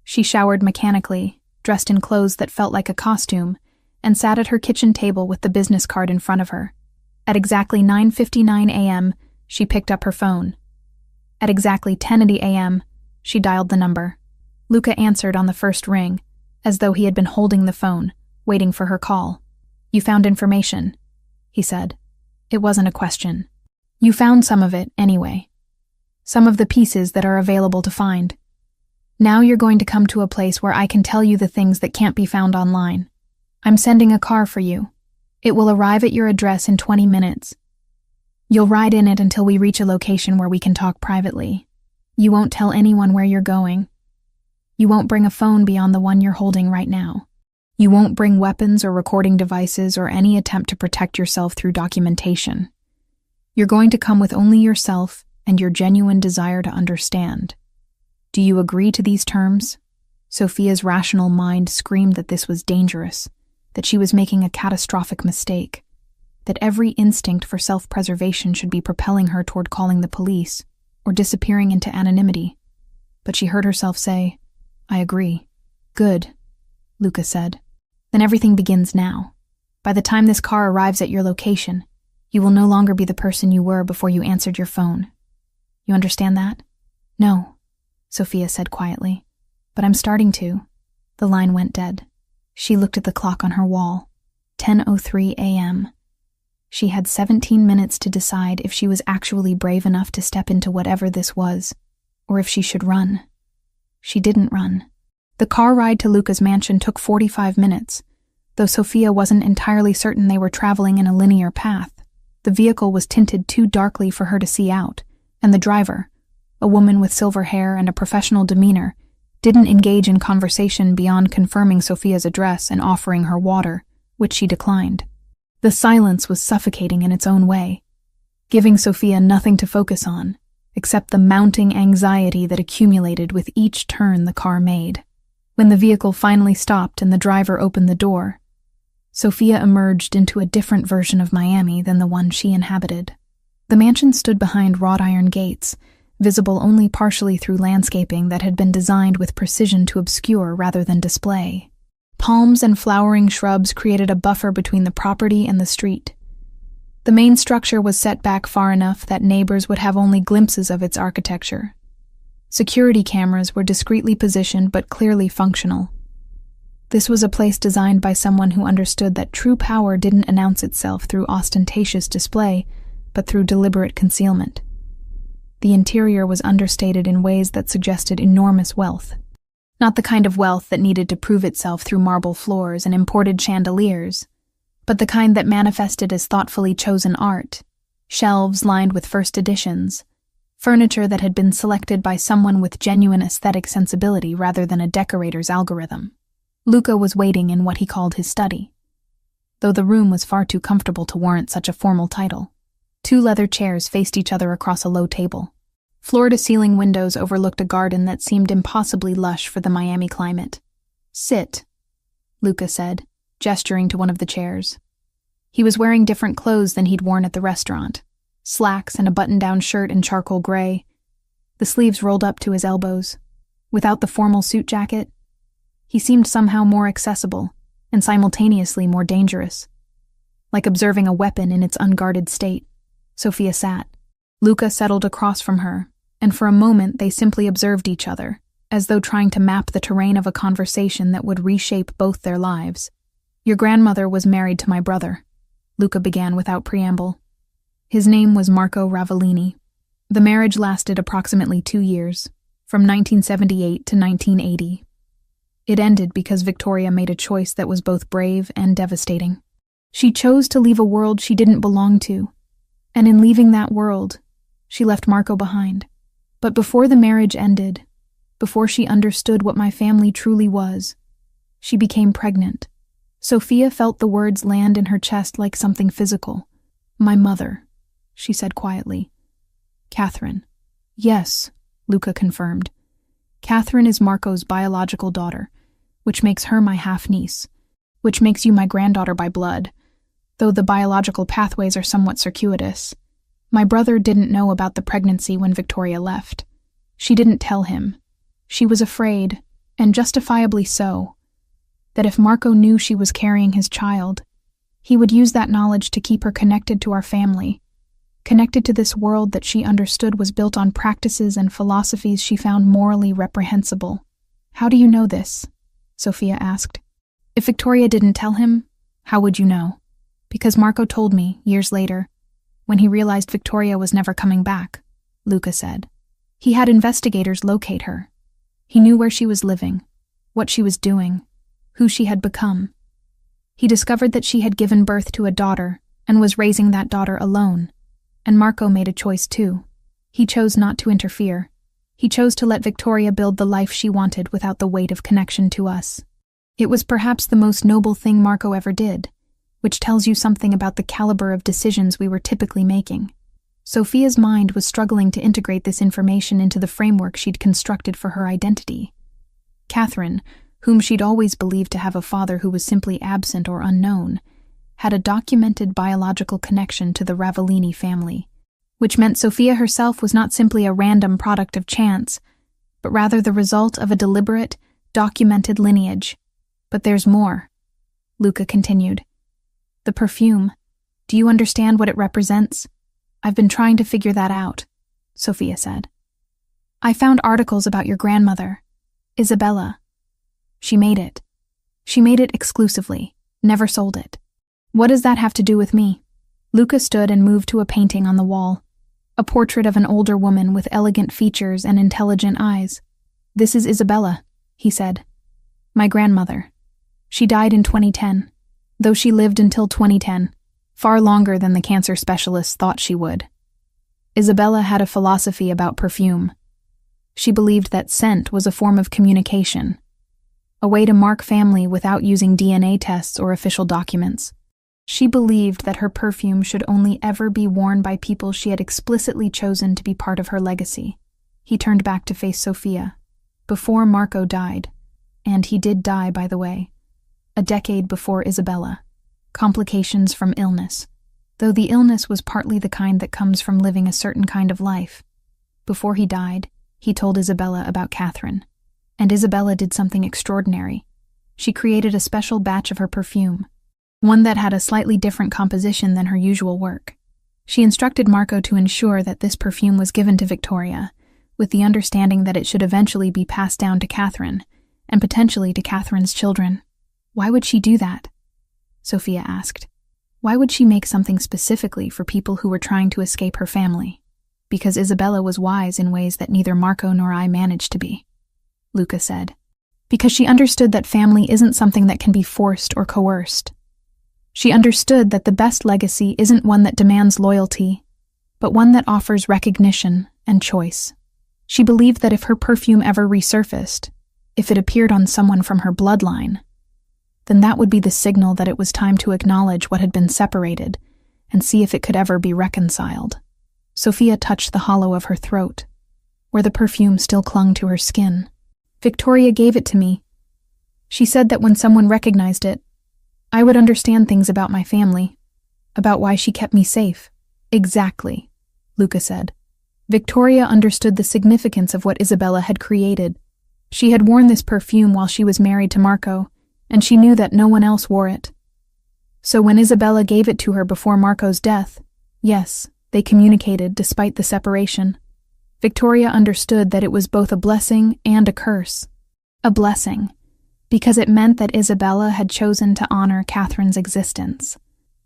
She showered mechanically, dressed in clothes that felt like a costume, and sat at her kitchen table with the business card in front of her. At exactly 9:59 a.m., she picked up her phone. At exactly 10:80 a.m., she dialed the number. Luca answered on the first ring, as though he had been holding the phone, waiting for her call. You found information, he said. It wasn't a question. You found some of it, anyway. Some of the pieces that are available to find. Now you're going to come to a place where I can tell you the things that can't be found online. I'm sending a car for you. It will arrive at your address in 20 minutes. You'll ride in it until we reach a location where we can talk privately. You won't tell anyone where you're going. You won't bring a phone beyond the one you're holding right now. You won't bring weapons or recording devices or any attempt to protect yourself through documentation. You're going to come with only yourself and your genuine desire to understand. Do you agree to these terms? Sophia's rational mind screamed that this was dangerous, that she was making a catastrophic mistake, that every instinct for self-preservation should be propelling her toward calling the police or disappearing into anonymity. But she heard herself say, I agree. Good, Luca said. Then everything begins now. By the time this car arrives at your location, you will no longer be the person you were before you answered your phone. You understand that? No, Sophia said quietly. But I'm starting to. The line went dead. She looked at the clock on her wall. 10:03 a.m. She had 17 minutes to decide if she was actually brave enough to step into whatever this was, or if she should run. She didn't run. The car ride to Luca's mansion took 45 minutes, though Sophia wasn't entirely certain they were traveling in a linear path. The vehicle was tinted too darkly for her to see out, and the driver, a woman with silver hair and a professional demeanor, didn't engage in conversation beyond confirming Sophia's address and offering her water, which she declined. The silence was suffocating in its own way, giving Sophia nothing to focus on, except the mounting anxiety that accumulated with each turn the car made. When the vehicle finally stopped and the driver opened the door, Sophia emerged into a different version of Miami than the one she inhabited. The mansion stood behind wrought iron gates, visible only partially through landscaping that had been designed with precision to obscure rather than display. Palms and flowering shrubs created a buffer between the property and the street. The main structure was set back far enough that neighbors would have only glimpses of its architecture. Security cameras were discreetly positioned but clearly functional. This was a place designed by someone who understood that true power didn't announce itself through ostentatious display, but through deliberate concealment. The interior was understated in ways that suggested enormous wealth. Not the kind of wealth that needed to prove itself through marble floors and imported chandeliers, but the kind that manifested as thoughtfully chosen art, shelves lined with first editions, furniture that had been selected by someone with genuine aesthetic sensibility rather than a decorator's algorithm. Luca was waiting in what he called his study, though the room was far too comfortable to warrant such a formal title. 2 leather chairs faced each other across a low table. Floor-to-ceiling windows overlooked a garden that seemed impossibly lush for the Miami climate. "Sit," Luca said, gesturing to one of the chairs. He was wearing different clothes than he'd worn at the restaurant. Slacks and a button-down shirt in charcoal gray, the sleeves rolled up to his elbows. Without the formal suit jacket, he seemed somehow more accessible and simultaneously more dangerous. Like observing a weapon in its unguarded state, Sophia sat. Luca settled across from her, and for a moment they simply observed each other, as though trying to map the terrain of a conversation that would reshape both their lives. "Your grandmother was married to my brother," Luca began without preamble. His name was Marco Ravellini. The marriage lasted approximately 2 years, from 1978 to 1980. It ended because Victoria made a choice that was both brave and devastating. She chose to leave a world she didn't belong to, and in leaving that world, she left Marco behind. But before the marriage ended, before she understood what my family truly was, she became pregnant. Sophia felt the words land in her chest like something physical. "My mother," she said quietly. "Catherine." "Yes," Luca confirmed. "Catherine is Marco's biological daughter, which makes her my half-niece, which makes you my granddaughter by blood, though the biological pathways are somewhat circuitous. My brother didn't know about the pregnancy when Victoria left. She didn't tell him. She was afraid, and justifiably so, that if Marco knew she was carrying his child, he would use that knowledge to keep her connected to our family, connected to this world that she understood was built on practices and philosophies she found morally reprehensible." "How do you know this?" Sophia asked. "If Victoria didn't tell him, how would you know?" "Because Marco told me, years later, when he realized Victoria was never coming back," Luca said. "He had investigators locate her. He knew where she was living, what she was doing, who she had become. He discovered that she had given birth to a daughter and was raising that daughter alone. And Marco made a choice too. He chose not to interfere. He chose to let Victoria build the life she wanted without the weight of connection to us. It was perhaps the most noble thing Marco ever did, which tells you something about the caliber of decisions we were typically making." Sophia's mind was struggling to integrate this information into the framework she'd constructed for her identity. Catherine, whom she'd always believed to have a father who was simply absent or unknown, had a documented biological connection to the Ravellini family, which meant Sophia herself was not simply a random product of chance, but rather the result of a deliberate, documented lineage. "But there's more," Luca continued. "The perfume. Do you understand what it represents?" "I've been trying to figure that out," Sophia said. "I found articles about your grandmother, Isabella. She made it. She made it exclusively, never sold it. What does that have to do with me?" Luca stood and moved to a painting on the wall, a portrait of an older woman with elegant features and intelligent eyes. "This is Isabella," he said. "My grandmother. She died in 2010, though she lived until 2010, far longer than the cancer specialists thought she would. Isabella had a philosophy about perfume. She believed that scent was a form of communication, a way to mark family without using DNA tests or official documents. She believed that her perfume should only ever be worn by people she had explicitly chosen to be part of her legacy. He turned back to face Sophia. Before Marco died, and he did die, by the way, a decade before Isabella. Complications from illness, though the illness was partly the kind that comes from living a certain kind of life. Before he died, he told Isabella about Catherine, and Isabella did something extraordinary. She created a special batch of her perfume, one that had a slightly different composition than her usual work. She instructed Marco to ensure that this perfume was given to Victoria, with the understanding that it should eventually be passed down to Catherine, and potentially to Catherine's children. Why would she do that? Sophia asked. Why would she make something specifically for people who were trying to escape her family? Because Isabella was wise in ways that neither Marco nor I managed to be, Luca said. Because she understood that family isn't something that can be forced or coerced. She understood that the best legacy isn't one that demands loyalty, but one that offers recognition and choice. She believed that if her perfume ever resurfaced, if it appeared on someone from her bloodline, then that would be the signal that it was time to acknowledge what had been separated and see if it could ever be reconciled. Sophia touched the hollow of her throat, where the perfume still clung to her skin. Victoria gave it to me. She said that when someone recognized it, I would understand things about my family, about why she kept me safe. Exactly, Luca said. Victoria understood the significance of what Isabella had created. She had worn this perfume while she was married to Marco, and she knew that no one else wore it. So when Isabella gave it to her before Marco's death, yes, they communicated despite the separation. Victoria understood that it was both a blessing and a curse. A blessing, because it meant that Isabella had chosen to honor Catherine's existence.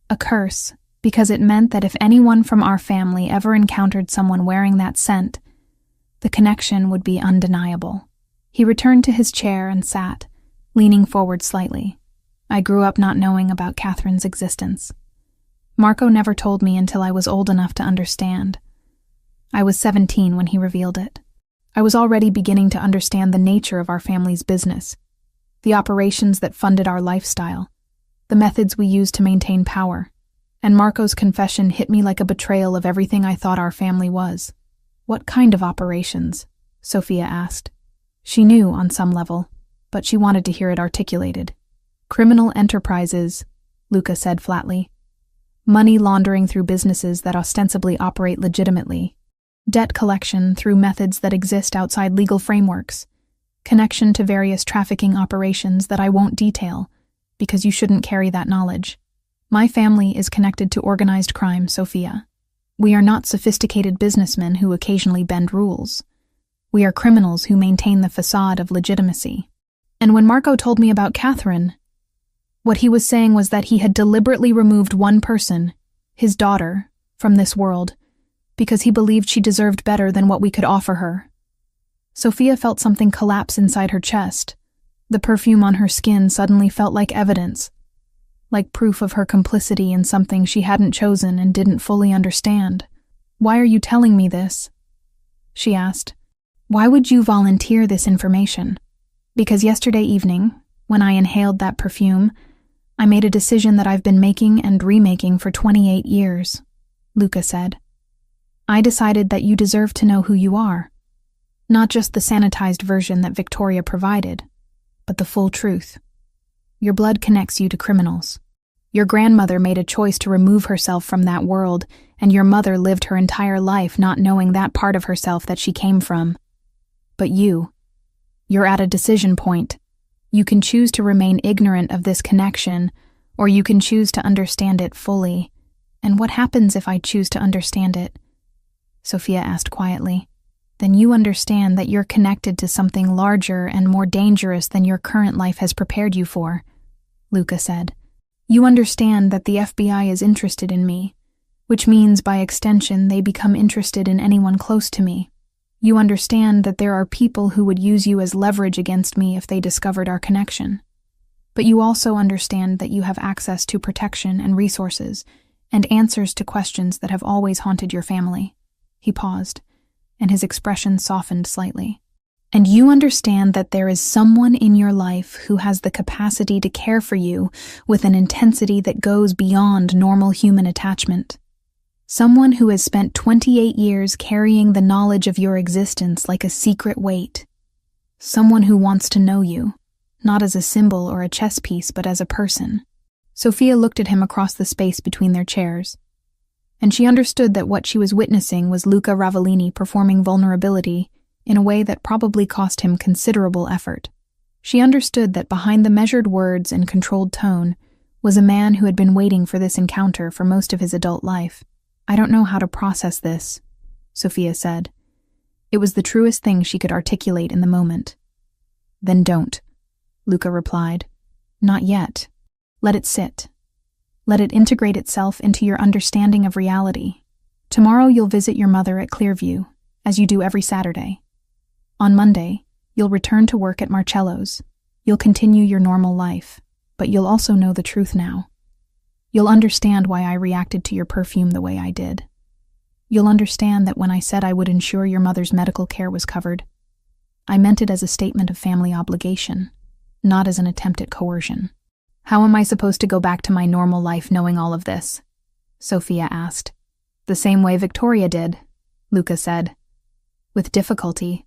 A curse, because it meant that if anyone from our family ever encountered someone wearing that scent, the connection would be undeniable. He returned to his chair and sat, leaning forward slightly. I grew up not knowing about Catherine's existence. Marco never told me until I was old enough to understand. I was 17 when he revealed it. I was already beginning to understand the nature of our family's business, the operations that funded our lifestyle, the methods we used to maintain power, and Marco's confession hit me like a betrayal of everything I thought our family was. What kind of operations? Sophia asked. She knew on some level, but she wanted to hear it articulated. Criminal enterprises, Luca said flatly. Money laundering through businesses that ostensibly operate legitimately. Debt collection through methods that exist outside legal frameworks. Connection to various trafficking operations that I won't detail, because you shouldn't carry that knowledge. My family is connected to organized crime, Sophia. We are not sophisticated businessmen who occasionally bend rules. We are criminals who maintain the facade of legitimacy. And when Marco told me about Catherine, what he was saying was that he had deliberately removed one person, his daughter, from this world, because he believed she deserved better than what we could offer her. Sophia felt something collapse inside her chest. The perfume on her skin suddenly felt like evidence, like proof of her complicity in something she hadn't chosen and didn't fully understand. Why are you telling me this? She asked. Why would you volunteer this information? Because yesterday evening, when I inhaled that perfume, I made a decision that I've been making and remaking for 28 years, Luca said. I decided that you deserve to know who you are. Not just the sanitized version that Victoria provided, but the full truth. Your blood connects you to criminals. Your grandmother made a choice to remove herself from that world, and your mother lived her entire life not knowing that part of herself that she came from. But you're at a decision point. You can choose to remain ignorant of this connection, or you can choose to understand it fully. And what happens if I choose to understand it? Sophia asked quietly. Then you understand that you're connected to something larger and more dangerous than your current life has prepared you for, Luca said. You understand that the FBI is interested in me, which means by extension they become interested in anyone close to me. You understand that there are people who would use you as leverage against me if they discovered our connection. But you also understand that you have access to protection and resources, and answers to questions that have always haunted your family. He paused, and his expression softened slightly. And you understand that there is someone in your life who has the capacity to care for you with an intensity that goes beyond normal human attachment. Someone who has spent 28 years carrying the knowledge of your existence like a secret weight. Someone who wants to know you, not as a symbol or a chess piece, but as a person. Sophia looked at him across the space between their chairs, and she understood that what she was witnessing was Luca Ravellini performing vulnerability in a way that probably cost him considerable effort. She understood that behind the measured words and controlled tone was a man who had been waiting for this encounter for most of his adult life. "I don't know how to process this," Sophia said. It was the truest thing she could articulate in the moment. "Then don't," Luca replied. "Not yet. Let it sit. Let it integrate itself into your understanding of reality. Tomorrow you'll visit your mother at Clearview, as you do every Saturday. On Monday, you'll return to work at Marcello's. You'll continue your normal life, but you'll also know the truth now. You'll understand why I reacted to your perfume the way I did. You'll understand that when I said I would ensure your mother's medical care was covered, I meant it as a statement of family obligation, not as an attempt at coercion." "How am I supposed to go back to my normal life knowing all of this?" Sophia asked. "The same way Victoria did," Luca said. "With difficulty,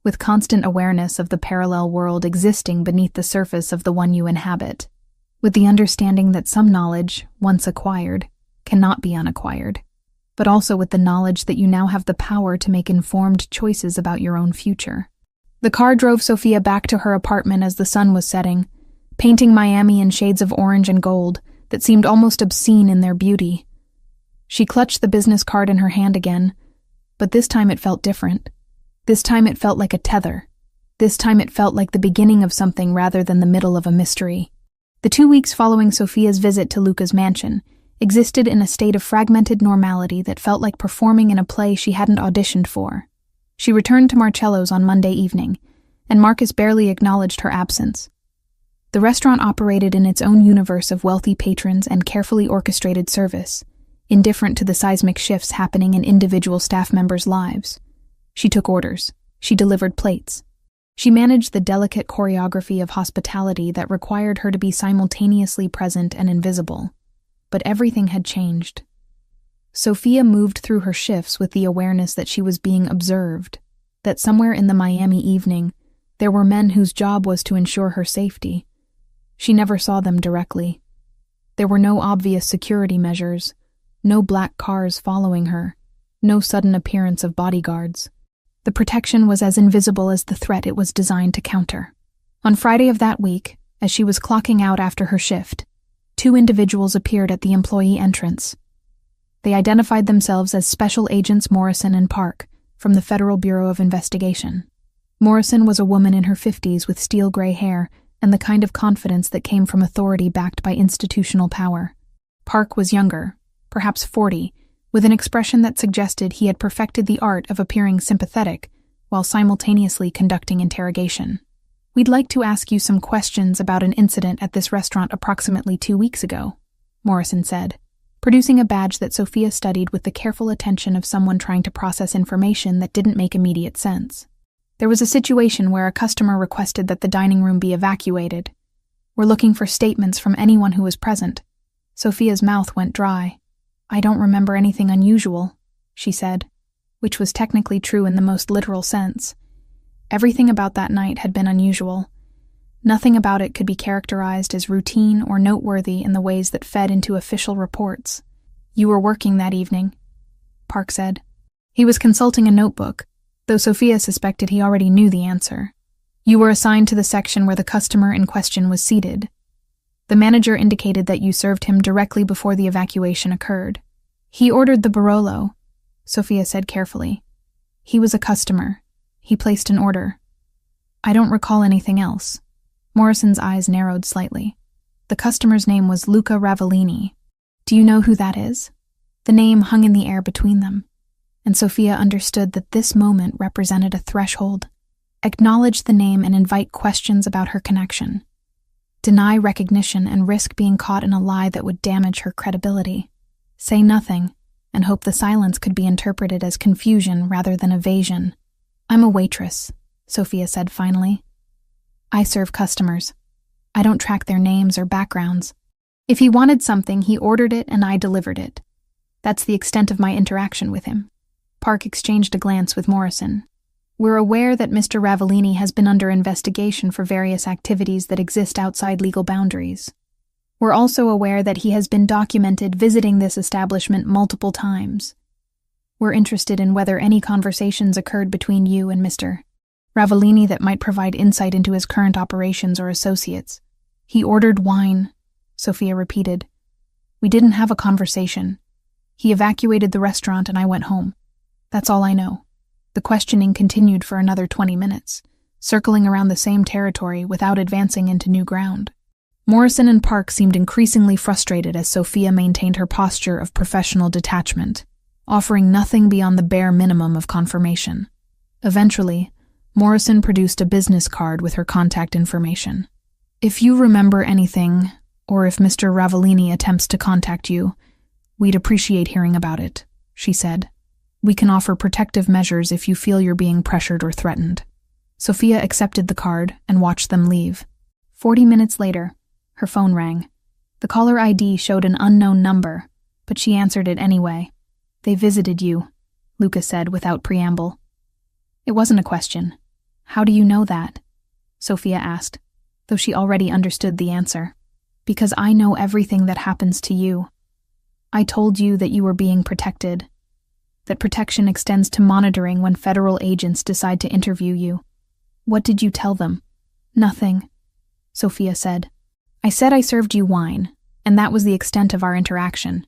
with constant awareness of the parallel world existing beneath the surface of the one you inhabit, with the understanding that some knowledge, once acquired, cannot be unacquired, but also with the knowledge that you now have the power to make informed choices about your own future." The car drove Sophia back to her apartment as the sun was setting, painting Miami in shades of orange and gold that seemed almost obscene in their beauty. She clutched the business card in her hand again, but this time it felt different. This time it felt like a tether. This time it felt like the beginning of something rather than the middle of a mystery. The 2 weeks following Sophia's visit to Luca's mansion existed in a state of fragmented normality that felt like performing in a play she hadn't auditioned for. She returned to Marcello's on Monday evening, and Marcus barely acknowledged her absence. The restaurant operated in its own universe of wealthy patrons and carefully orchestrated service, indifferent to the seismic shifts happening in individual staff members' lives. She took orders. She delivered plates. She managed the delicate choreography of hospitality that required her to be simultaneously present and invisible. But everything had changed. Sophia moved through her shifts with the awareness that she was being observed, that somewhere in the Miami evening, there were men whose job was to ensure her safety. She never saw them directly. There were no obvious security measures, no black cars following her, no sudden appearance of bodyguards. The protection was as invisible as the threat it was designed to counter. On Friday of that week, as she was clocking out after her shift, 2 individuals appeared at the employee entrance. They identified themselves as Special Agents Morrison and Park from the Federal Bureau of Investigation. Morrison was a woman in her 50s with steel gray hair and the kind of confidence that came from authority backed by institutional power. Park was younger, perhaps 40, with an expression that suggested he had perfected the art of appearing sympathetic while simultaneously conducting interrogation. "We'd like to ask you some questions about an incident at this restaurant approximately 2 weeks ago," Morrison said, producing a badge that Sophia studied with the careful attention of someone trying to process information that didn't make immediate sense. "There was a situation where a customer requested that the dining room be evacuated. We're looking for statements from anyone who was present." Sophia's mouth went dry. "I don't remember anything unusual," she said, which was technically true in the most literal sense. Everything about that night had been unusual. Nothing about it could be characterized as routine or noteworthy in the ways that fed into official reports. "You were working that evening," Park said. He was consulting a notebook, though Sophia suspected he already knew the answer. "You were assigned to the section where the customer in question was seated. The manager indicated that you served him directly before the evacuation occurred. He ordered the Barolo," Sophia said carefully. "He was a customer. He placed an order. I don't recall anything else." Morrison's eyes narrowed slightly. "The customer's name was Luca Ravellini. Do you know who that is?" The name hung in the air between them, and Sophia understood that this moment represented a threshold. Acknowledge the name and invite questions about her connection. Deny recognition and risk being caught in a lie that would damage her credibility. Say nothing, and hope the silence could be interpreted as confusion rather than evasion. "I'm a waitress," Sophia said finally. I serve customers. I don't track their names or backgrounds. If he wanted something, he ordered it and I delivered it. That's the extent of my interaction with him. Park exchanged a glance with Morrison. We're aware that Mr. Ravellini has been under investigation for various activities that exist outside legal boundaries. We're also aware that he has been documented visiting this establishment multiple times. We're interested in whether any conversations occurred between you and Mr. Ravellini that might provide insight into his current operations or associates. He ordered wine, Sophia repeated. We didn't have a conversation. He evacuated the restaurant and I went home. That's all I know. The questioning continued for another 20 minutes, circling around the same territory without advancing into new ground. Morrison and Park seemed increasingly frustrated as Sophia maintained her posture of professional detachment, offering nothing beyond the bare minimum of confirmation. Eventually, Morrison produced a business card with her contact information. If you remember anything, or if Mr. Ravellini attempts to contact you, we'd appreciate hearing about it, she said. We can offer protective measures if you feel you're being pressured or threatened. Sophia accepted the card and watched them leave. 40 minutes later, her phone rang. The caller ID showed an unknown number, but she answered it anyway. They visited you, Lucas said without preamble. It wasn't a question. How do you know that? Sophia asked, though she already understood the answer. Because I know everything that happens to you. I told you that you were being protected. That protection extends to monitoring when federal agents decide to interview you. What did you tell them? Nothing, Sophia said. I said I served you wine, and that was the extent of our interaction.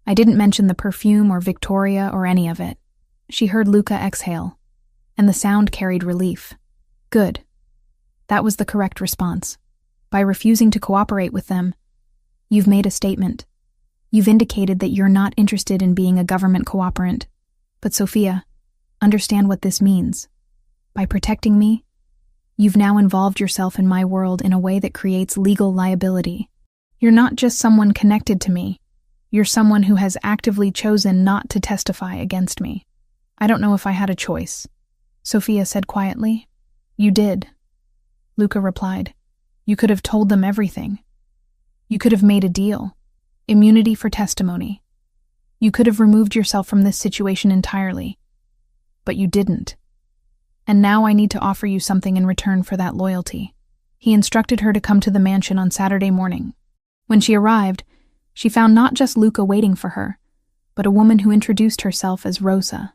I didn't mention the perfume or Victoria or any of it. She heard Luca exhale, and the sound carried relief. Good. That was the correct response. By refusing to cooperate with them, you've made a statement. You've indicated that you're not interested in being a government cooperant. But Sophia, understand what this means. By protecting me, you've now involved yourself in my world in a way that creates legal liability. You're not just someone connected to me. You're someone who has actively chosen not to testify against me. I don't know if I had a choice, Sophia said quietly. You did, Luca replied. You could have told them everything. You could have made a deal. Immunity for testimony. You could have removed yourself from this situation entirely. But you didn't. And now I need to offer you something in return for that loyalty. He instructed her to come to the mansion on Saturday morning. When she arrived, she found not just Luca waiting for her, but a woman who introduced herself as Rosa.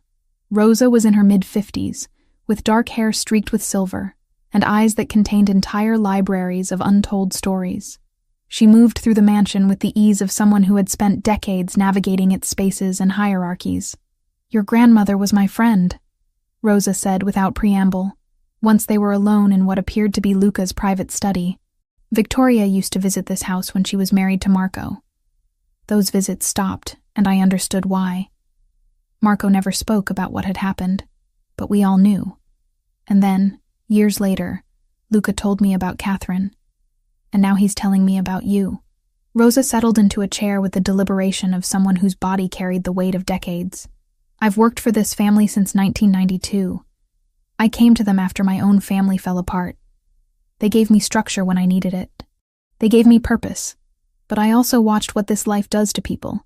Rosa was in her mid-50s, with dark hair streaked with silver, and eyes that contained entire libraries of untold stories. She moved through the mansion with the ease of someone who had spent decades navigating its spaces and hierarchies. Your grandmother was my friend, Rosa said without preamble, once they were alone in what appeared to be Luca's private study. Victoria used to visit this house when she was married to Marco. Those visits stopped, and I understood why. Marco never spoke about what had happened, but we all knew. And then, years later, Luca told me about Catherine. And now he's telling me about you. Rosa settled into a chair with the deliberation of someone whose body carried the weight of decades. I've worked for this family since 1992. I came to them after my own family fell apart. They gave me structure when I needed it. They gave me purpose. But I also watched what this life does to people.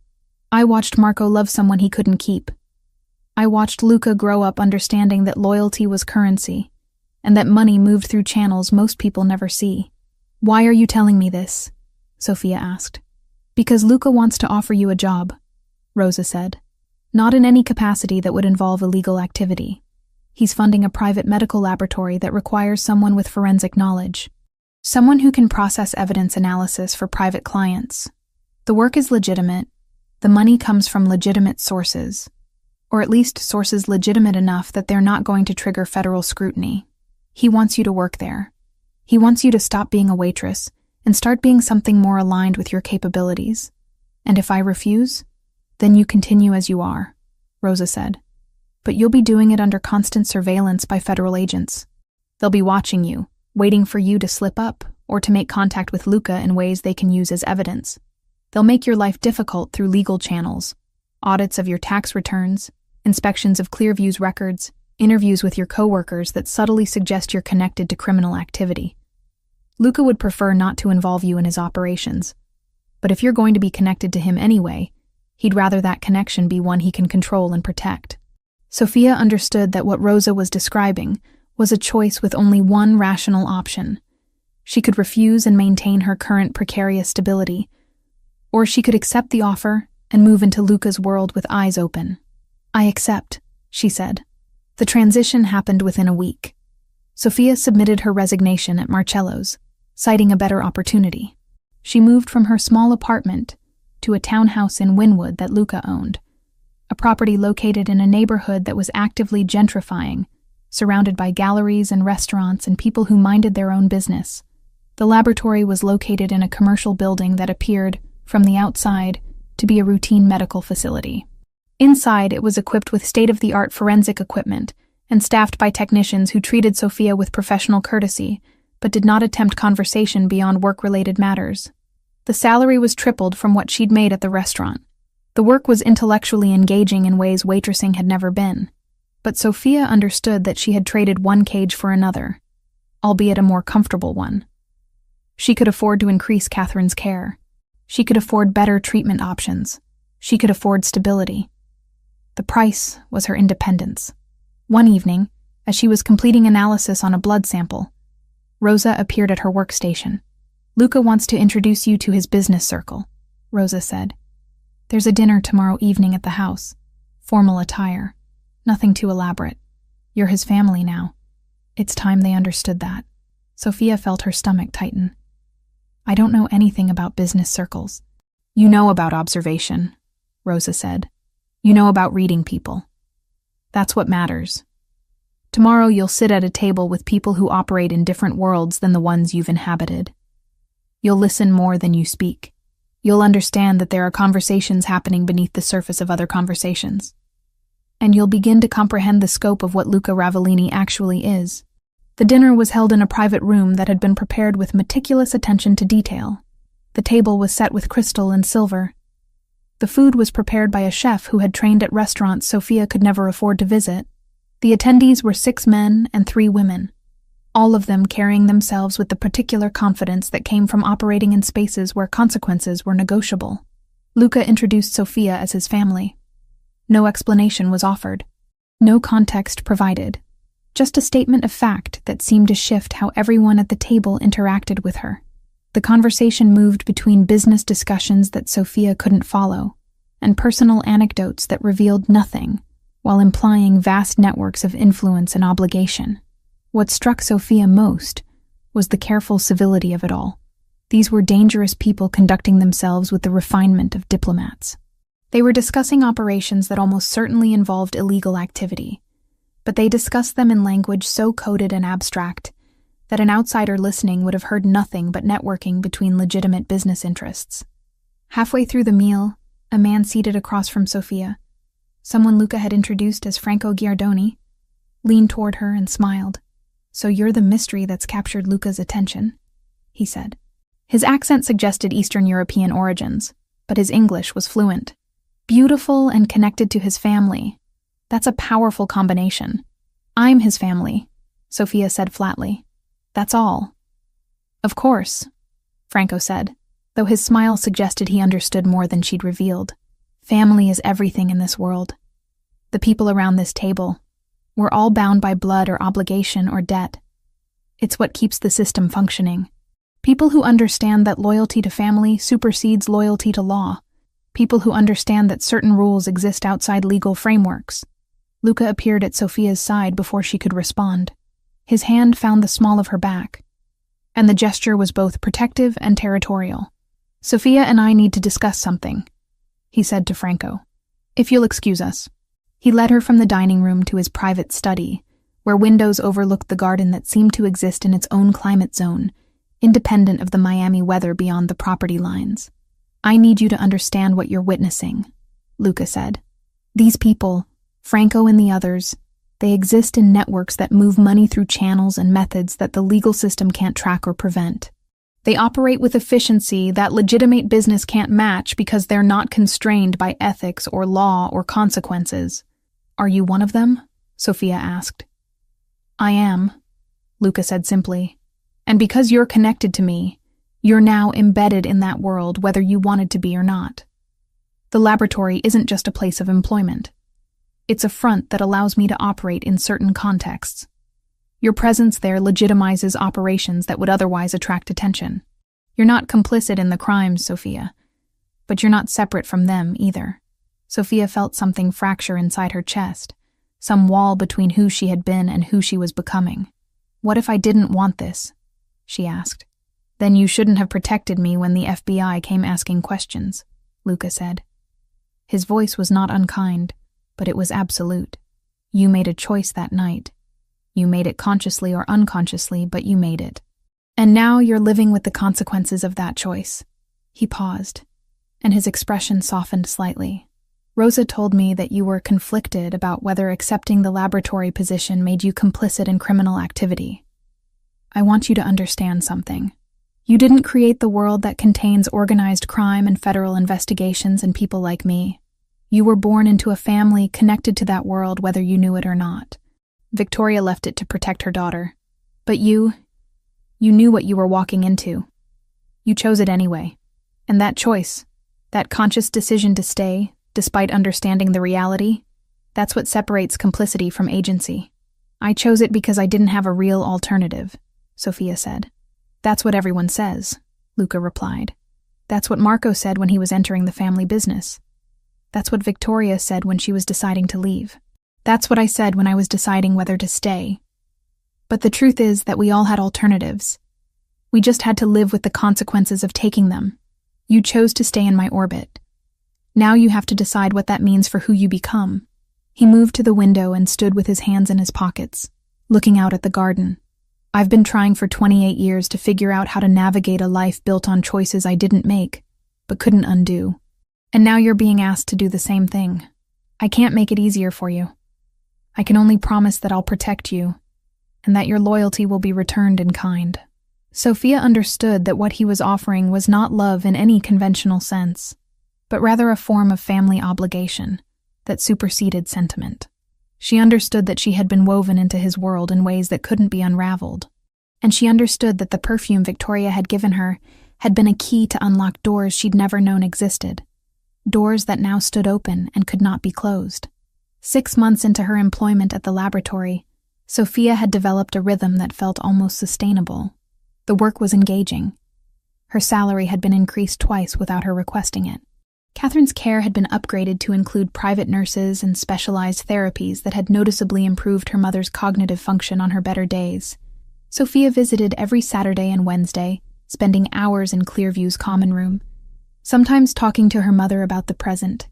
I watched Marco love someone he couldn't keep. I watched Luca grow up understanding that loyalty was currency, and that money moved through channels most people never see. Why are you telling me this? Sophia asked. Because Luca wants to offer you a job, Rosa said. Not in any capacity that would involve illegal activity. He's funding a private medical laboratory that requires someone with forensic knowledge. Someone who can process evidence analysis for private clients. The work is legitimate. The money comes from legitimate sources. Or at least sources legitimate enough that they're not going to trigger federal scrutiny. He wants you to work there. He wants you to stop being a waitress and start being something more aligned with your capabilities. And if I refuse, then you continue as you are, Rosa said. But you'll be doing it under constant surveillance by federal agents. They'll be watching you, waiting for you to slip up or to make contact with Luca in ways they can use as evidence. They'll make your life difficult through legal channels, audits of your tax returns, inspections of Clearview's records, interviews with your coworkers that subtly suggest you're connected to criminal activity. Luca would prefer not to involve you in his operations, but if you're going to be connected to him anyway, he'd rather that connection be one he can control and protect. Sophia understood that what Rosa was describing was a choice with only one rational option. She could refuse and maintain her current precarious stability, or she could accept the offer and move into Luca's world with eyes open. "I accept," she said. The transition happened within a week. Sophia submitted her resignation at Marcello's, citing a better opportunity. She moved from her small apartment to a townhouse in Wynwood that Luca owned, a property located in a neighborhood that was actively gentrifying, surrounded by galleries and restaurants and people who minded their own business. The laboratory was located in a commercial building that appeared, from the outside, to be a routine medical facility. Inside, it was equipped with state-of-the-art forensic equipment and staffed by technicians who treated Sophia with professional courtesy, but did not attempt conversation beyond work-related matters. The salary was tripled from what she'd made at the restaurant. The work was intellectually engaging in ways waitressing had never been, but Sophia understood that she had traded one cage for another, albeit a more comfortable one. She could afford to increase Catherine's care. She could afford better treatment options. She could afford stability. The price was her independence. One evening, as she was completing analysis on a blood sample, Rosa appeared at her workstation. "Luca wants to introduce you to his business circle," Rosa said. "There's a dinner tomorrow evening at the house. Formal attire. Nothing too elaborate. You're his family now." It's time they understood that. Sophia felt her stomach tighten. "I don't know anything about business circles." "You know about observation," Rosa said. "You know about reading people. That's what matters. Tomorrow you'll sit at a table with people who operate in different worlds than the ones you've inhabited. You'll listen more than you speak. You'll understand that there are conversations happening beneath the surface of other conversations. And you'll begin to comprehend the scope of what Luca Ravellini actually is." The dinner was held in a private room that had been prepared with meticulous attention to detail. The table was set with crystal and silver. The food was prepared by a chef who had trained at restaurants Sophia could never afford to visit. The attendees were 6 men and 3 women, all of them carrying themselves with the particular confidence that came from operating in spaces where consequences were negotiable. Luca introduced Sophia as his family. No explanation was offered. No context provided. Just a statement of fact that seemed to shift how everyone at the table interacted with her. The conversation moved between business discussions that Sophia couldn't follow and personal anecdotes that revealed nothing, while implying vast networks of influence and obligation. What struck Sophia most was the careful civility of it all. These were dangerous people conducting themselves with the refinement of diplomats. They were discussing operations that almost certainly involved illegal activity, but they discussed them in language so coded and abstract that an outsider listening would have heard nothing but networking between legitimate business interests. Halfway through the meal, a man seated across from Sophia, someone Luca had introduced as Franco Giardoni, leaned toward her and smiled. "So you're the mystery that's captured Luca's attention," he said. His accent suggested Eastern European origins, but his English was fluent. Beautiful and connected to his family. That's a powerful combination. "I'm his family," Sophia said flatly. "That's all." "Of course," Franco said, though his smile suggested he understood more than she'd revealed. "Family is everything in this world. The people around this table, we're all bound by blood or obligation or debt. It's what keeps the system functioning. People who understand that loyalty to family supersedes loyalty to law. People who understand that certain rules exist outside legal frameworks." Luca appeared at Sophia's side before she could respond. His hand found the small of her back, and the gesture was both protective and territorial. "Sophia and I need to discuss something," he said to Franco. "If you'll excuse us." He led her from the dining room to his private study, where windows overlooked the garden that seemed to exist in its own climate zone, independent of the Miami weather beyond the property lines. "I need you to understand what you're witnessing," Luca said. "These people, Franco and the others, they exist in networks that move money through channels and methods that the legal system can't track or prevent. They operate with efficiency that legitimate business can't match because they're not constrained by ethics or law or consequences. Are you one of them?" Sophia asked. I am, Luca said simply. And because you're connected to me, you're now embedded in that world whether you wanted to be or not. The laboratory isn't just a place of employment. It's a front that allows me to operate in certain contexts. Your presence there legitimizes operations that would otherwise attract attention. You're not complicit in the crimes, Sophia, but you're not separate from them either. Sophia felt something fracture inside her chest, some wall between who she had been and who she was becoming. What if I didn't want this? She asked. Then you shouldn't have protected me when the FBI came asking questions, Luca said. His voice was not unkind, but it was absolute. You made a choice that night. You made it consciously or unconsciously, but you made it. And now you're living with the consequences of that choice. He paused, and his expression softened slightly. Rosa told me that you were conflicted about whether accepting the laboratory position made you complicit in criminal activity. I want you to understand something. You didn't create the world that contains organized crime and federal investigations and people like me. You were born into a family connected to that world whether you knew it or not. Victoria left it to protect her daughter. But you knew what you were walking into. You chose it anyway. And that choice, that conscious decision to stay, despite understanding the reality, that's what separates complicity from agency. I chose it because I didn't have a real alternative, Sophia said. That's what everyone says, Luca replied. That's what Marco said when he was entering the family business. That's what Victoria said when she was deciding to leave. That's what I said when I was deciding whether to stay. But the truth is that we all had alternatives. We just had to live with the consequences of taking them. You chose to stay in my orbit. Now you have to decide what that means for who you become. He moved to the window and stood with his hands in his pockets, looking out at the garden. I've been trying for 28 years to figure out how to navigate a life built on choices I didn't make, but couldn't undo. And now you're being asked to do the same thing. I can't make it easier for you. I can only promise that I'll protect you, and that your loyalty will be returned in kind. Sophia understood that what he was offering was not love in any conventional sense, but rather a form of family obligation that superseded sentiment. She understood that she had been woven into his world in ways that couldn't be unraveled, and she understood that the perfume Victoria had given her had been a key to unlock doors she'd never known existed, doors that now stood open and could not be closed. 6 months into her employment at the laboratory, Sophia had developed a rhythm that felt almost sustainable. The work was engaging. Her salary had been increased twice without her requesting it. Catherine's care had been upgraded to include private nurses and specialized therapies that had noticeably improved her mother's cognitive function on her better days. Sophia visited every Saturday and Wednesday, spending hours in Clearview's common room, sometimes talking to her mother about the present,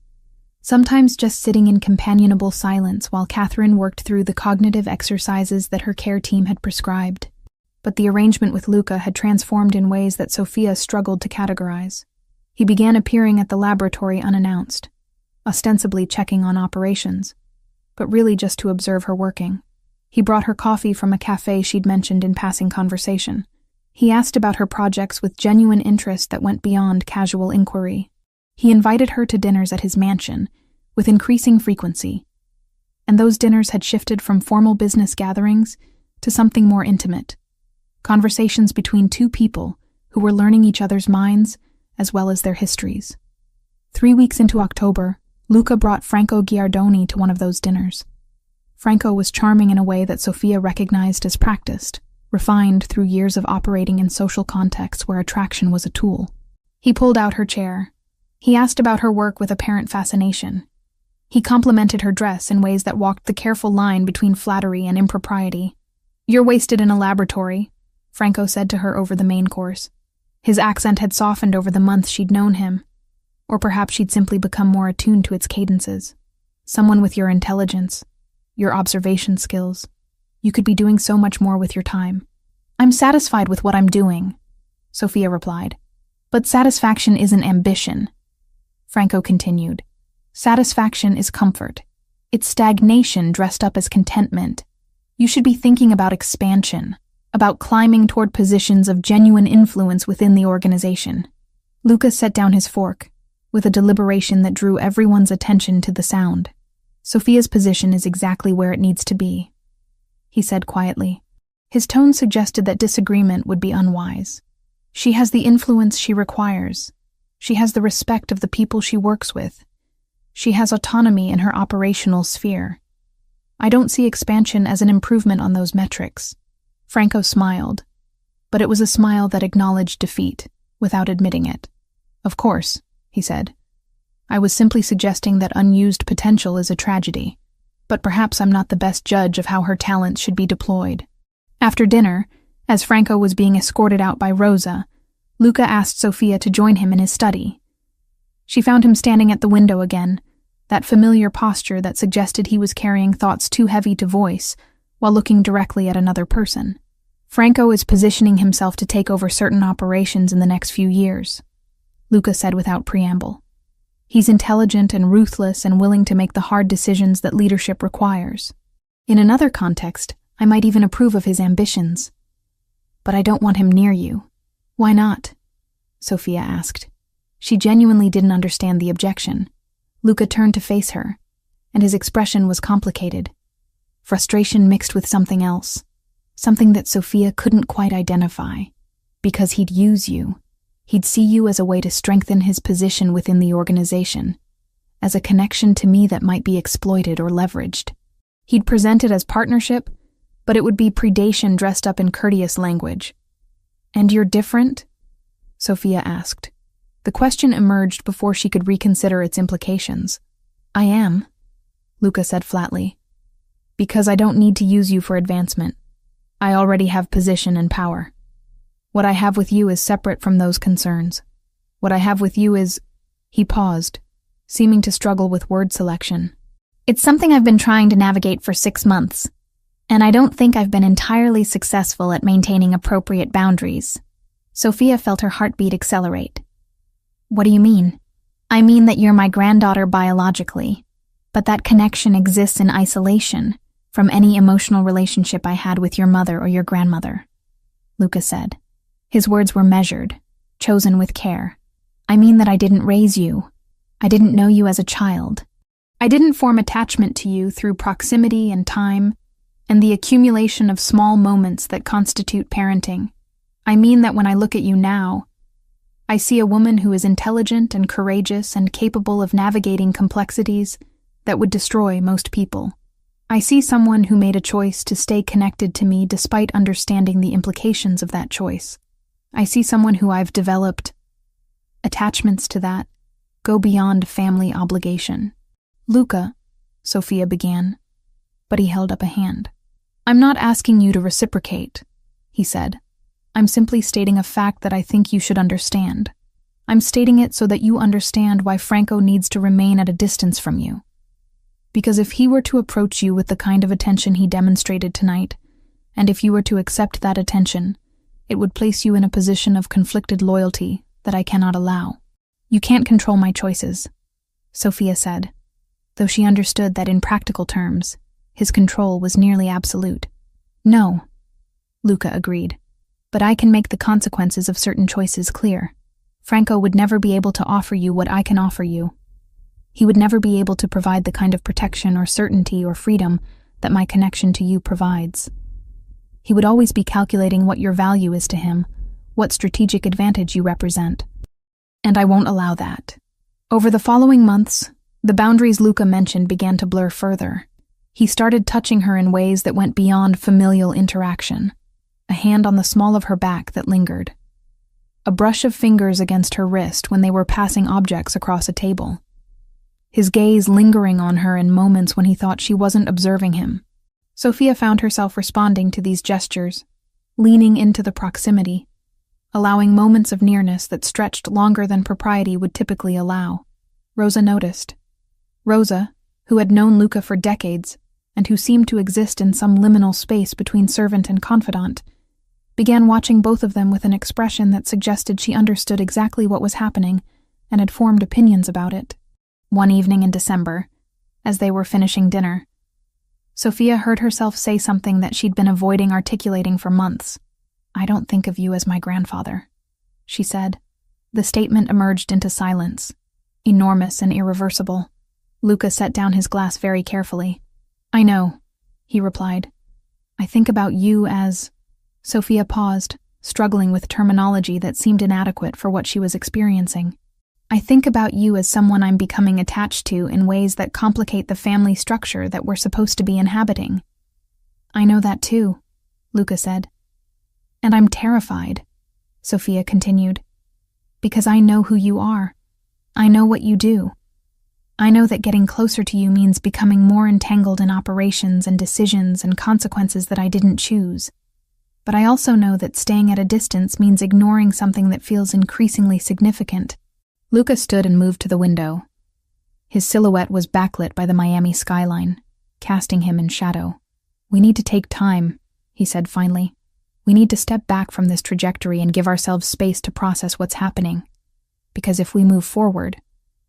sometimes just sitting in companionable silence while Catherine worked through the cognitive exercises that her care team had prescribed. But the arrangement with Luca had transformed in ways that Sophia struggled to categorize. He began appearing at the laboratory unannounced, ostensibly checking on operations, but really just to observe her working. He brought her coffee from a cafe she'd mentioned in passing conversation. He asked about her projects with genuine interest that went beyond casual inquiry. He invited her to dinners at his mansion, with increasing frequency, and those dinners had shifted from formal business gatherings to something more intimate, conversations between two people who were learning each other's minds as well as their histories. 3 weeks into October, Luca brought Franco Giardoni to one of those dinners. Franco was charming in a way that Sophia recognized as practiced, refined through years of operating in social contexts where attraction was a tool. He pulled out her chair. He asked about her work with apparent fascination. He complimented her dress in ways that walked the careful line between flattery and impropriety. "You're wasted in a laboratory," Franco said to her over the main course. His accent had softened over the months she'd known him, or perhaps she'd simply become more attuned to its cadences. "Someone with your intelligence, your observation skills, you could be doing so much more with your time." "I'm satisfied with what I'm doing," Sophia replied. "But satisfaction isn't ambition," Franco continued. "Satisfaction is comfort. It's stagnation dressed up as contentment. You should be thinking about expansion, about climbing toward positions of genuine influence within the organization." Luca set down his fork, with a deliberation that drew everyone's attention to the sound. Sophia's position is exactly where it needs to be, he said quietly. His tone suggested that disagreement would be unwise. She has the influence she requires. She has the respect of the people she works with. She has autonomy in her operational sphere. I don't see expansion as an improvement on those metrics. Franco smiled, but it was a smile that acknowledged defeat, without admitting it. Of course, he said. I was simply suggesting that unused potential is a tragedy, but perhaps I'm not the best judge of how her talents should be deployed. After dinner, as Franco was being escorted out by Rosa, Luca asked Sophia to join him in his study. She found him standing at the window again, that familiar posture that suggested he was carrying thoughts too heavy to voice while looking directly at another person. Franco is positioning himself to take over certain operations in the next few years, Luca said without preamble. He's intelligent and ruthless and willing to make the hard decisions that leadership requires. In another context, I might even approve of his ambitions. But I don't want him near you. Why not? Sophia asked. She genuinely didn't understand the objection. Luca turned to face her, and his expression was complicated. Frustration mixed with something else, something that Sophia couldn't quite identify. Because he'd use you. He'd see you as a way to strengthen his position within the organization, as a connection to me that might be exploited or leveraged. He'd present it as partnership, but it would be predation dressed up in courteous language. And you're different? Sophia asked. The question emerged before she could reconsider its implications. I am, Luca said flatly. Because I don't need to use you for advancement. I already have position and power. What I have with you is separate from those concerns. What I have with you is... He paused, seeming to struggle with word selection. It's something I've been trying to navigate for 6 months, and I don't think I've been entirely successful at maintaining appropriate boundaries. Sophia felt her heartbeat accelerate. What do you mean? I mean that you're my granddaughter biologically, but that connection exists in isolation from any emotional relationship I had with your mother or your grandmother, Luca said. His words were measured, chosen with care. I mean that I didn't raise you. I didn't know you as a child. I didn't form attachment to you through proximity and time and the accumulation of small moments that constitute parenting. I mean that when I look at you now, I see a woman who is intelligent and courageous and capable of navigating complexities that would destroy most people. I see someone who made a choice to stay connected to me despite understanding the implications of that choice. I see someone who I've developed attachments to that go beyond family obligation. Luca, Sophia began, but he held up a hand. I'm not asking you to reciprocate, he said. I'm simply stating a fact that I think you should understand. I'm stating it so that you understand why Franco needs to remain at a distance from you. Because if he were to approach you with the kind of attention he demonstrated tonight, and if you were to accept that attention, it would place you in a position of conflicted loyalty that I cannot allow. You can't control my choices, Sophia said, though she understood that in practical terms, his control was nearly absolute. No, Luca agreed, but I can make the consequences of certain choices clear. Franco would never be able to offer you what I can offer you. He would never be able to provide the kind of protection or certainty or freedom that my connection to you provides. He would always be calculating what your value is to him, what strategic advantage you represent. And I won't allow that. Over the following months, the boundaries Luca mentioned began to blur further. He started touching her in ways that went beyond familial interaction. A hand on the small of her back that lingered. A brush of fingers against her wrist when they were passing objects across a table. His gaze lingering on her in moments when he thought she wasn't observing him. Sophia found herself responding to these gestures, leaning into the proximity, allowing moments of nearness that stretched longer than propriety would typically allow. Rosa noticed. Rosa, who had known Luca for decades, and who seemed to exist in some liminal space between servant and confidant, began watching both of them with an expression that suggested she understood exactly what was happening and had formed opinions about it. One evening in December, as they were finishing dinner, Sophia heard herself say something that she'd been avoiding articulating for months. I don't think of you as my grandfather, she said. The statement emerged into silence, enormous and irreversible. Luca set down his glass very carefully. I know, he replied. I think about you as… Sophia paused, struggling with terminology that seemed inadequate for what she was experiencing. I think about you as someone I'm becoming attached to in ways that complicate the family structure that we're supposed to be inhabiting. I know that too, Luca said. And I'm terrified, Sophia continued, because I know who you are. I know what you do. I know that getting closer to you means becoming more entangled in operations and decisions and consequences that I didn't choose. But I also know that staying at a distance means ignoring something that feels increasingly significant. Luca stood and moved to the window. His silhouette was backlit by the Miami skyline, casting him in shadow. We need to take time, he said finally. We need to step back from this trajectory and give ourselves space to process what's happening. Because if we move forward,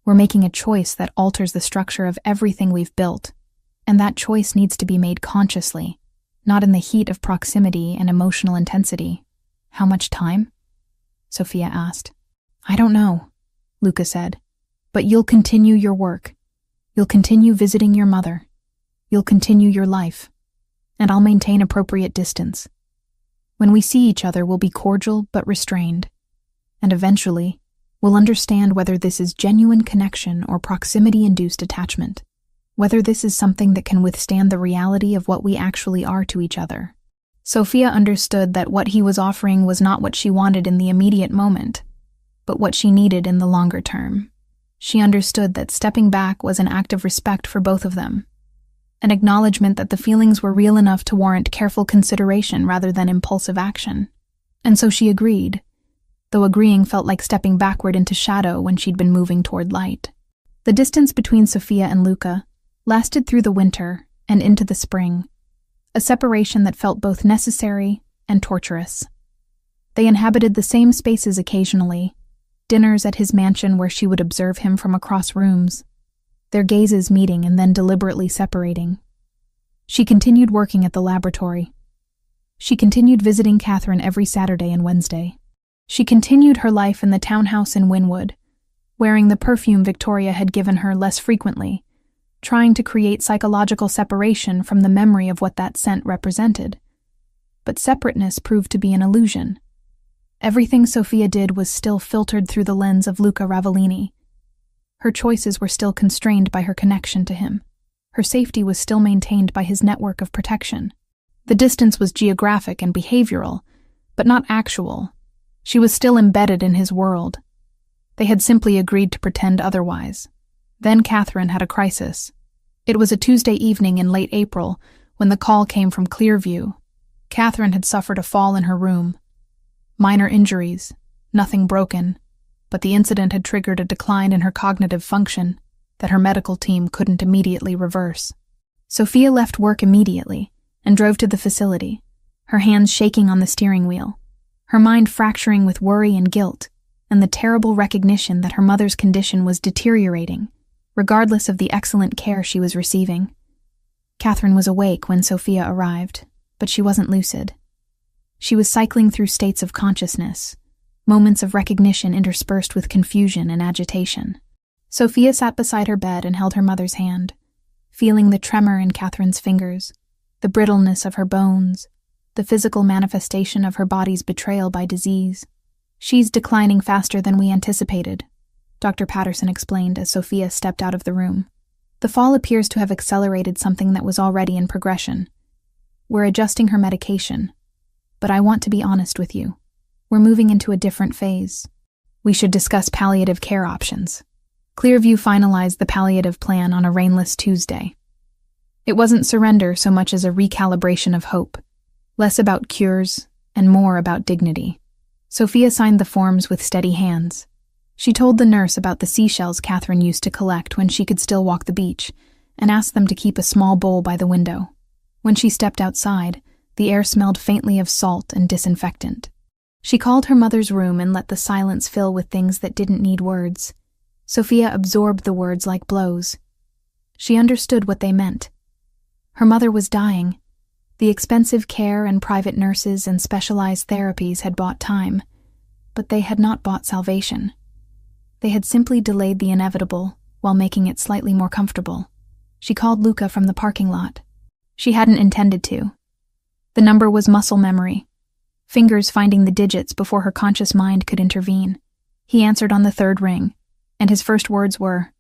we're making a choice that alters the structure of everything we've built, and that choice needs to be made consciously, not in the heat of proximity and emotional intensity. How much time? Sophia asked. I don't know, Luca said, but you'll continue your work. You'll continue visiting your mother. You'll continue your life. And I'll maintain appropriate distance. When we see each other, we'll be cordial but restrained. And eventually, we'll understand whether this is genuine connection or proximity-induced attachment, whether this is something that can withstand the reality of what we actually are to each other. Sophia understood that what he was offering was not what she wanted in the immediate moment, but what she needed in the longer term. She understood that stepping back was an act of respect for both of them, an acknowledgement that the feelings were real enough to warrant careful consideration rather than impulsive action. And so she agreed, though agreeing felt like stepping backward into shadow when she'd been moving toward light. The distance between Sophia and Luca lasted through the winter and into the spring, a separation that felt both necessary and torturous. They inhabited the same spaces occasionally, dinners at his mansion where she would observe him from across rooms, their gazes meeting and then deliberately separating. She continued working at the laboratory. She continued visiting Catherine every Saturday and Wednesday. She continued her life in the townhouse in Wynwood, wearing the perfume Victoria had given her less frequently, trying to create psychological separation from the memory of what that scent represented. But separateness proved to be an illusion. Everything Sophia did was still filtered through the lens of Luca Ravellini. Her choices were still constrained by her connection to him. Her safety was still maintained by his network of protection. The distance was geographic and behavioral, but not actual. She was still embedded in his world. They had simply agreed to pretend otherwise. Then Catherine had a crisis. It was a Tuesday evening in late April when the call came from Clearview. Catherine had suffered a fall in her room. Minor injuries, nothing broken, but the incident had triggered a decline in her cognitive function that her medical team couldn't immediately reverse. Sophia left work immediately and drove to the facility, her hands shaking on the steering wheel, her mind fracturing with worry and guilt, and the terrible recognition that her mother's condition was deteriorating, regardless of the excellent care she was receiving. Catherine was awake when Sophia arrived, but she wasn't lucid. She was cycling through states of consciousness, moments of recognition interspersed with confusion and agitation. Sophia sat beside her bed and held her mother's hand, feeling the tremor in Catherine's fingers, the brittleness of her bones, the physical manifestation of her body's betrayal by disease. She's declining faster than we anticipated, Dr. Patterson explained as Sophia stepped out of the room. The fall appears to have accelerated something that was already in progression. We're adjusting her medication, but I want to be honest with you. We're moving into a different phase. We should discuss palliative care options. Clearview finalized the palliative plan on a rainless Tuesday. It wasn't surrender so much as a recalibration of hope, less about cures and more about dignity. Sophia signed the forms with steady hands. She told the nurse about the seashells Catherine used to collect when she could still walk the beach, and asked them to keep a small bowl by the window. When she stepped outside, the air smelled faintly of salt and disinfectant. She called her mother's room and let the silence fill with things that didn't need words. Sophia absorbed the words like blows. She understood what they meant. Her mother was dying. The expensive care and private nurses and specialized therapies had bought time, but they had not bought salvation. They had simply delayed the inevitable while making it slightly more comfortable. She called Luca from the parking lot. She hadn't intended to. The number was muscle memory, fingers finding the digits before her conscious mind could intervene. He answered on the third ring, and his first words were,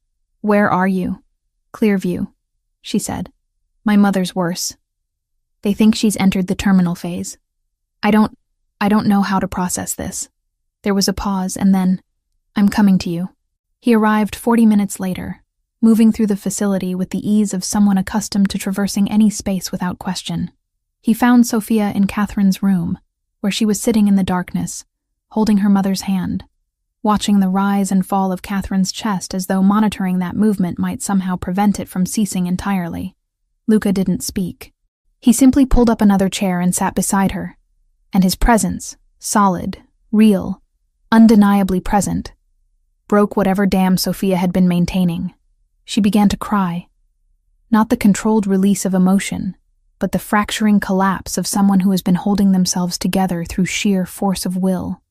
"Where are you?" "Clearview," she said. "My mother's worse. They think she's entered the terminal phase. I don't know how to process this." There was a pause, and then, "I'm coming to you." He arrived 40 minutes later, moving through the facility with the ease of someone accustomed to traversing any space without question. He found Sophia in Catherine's room, where she was sitting in the darkness, holding her mother's hand, watching the rise and fall of Catherine's chest as though monitoring that movement might somehow prevent it from ceasing entirely. Luca didn't speak. He simply pulled up another chair and sat beside her, and his presence, solid, real, undeniably present, broke whatever dam Sophia had been maintaining. She began to cry. Not the controlled release of emotion, but the fracturing collapse of someone who has been holding themselves together through sheer force of will.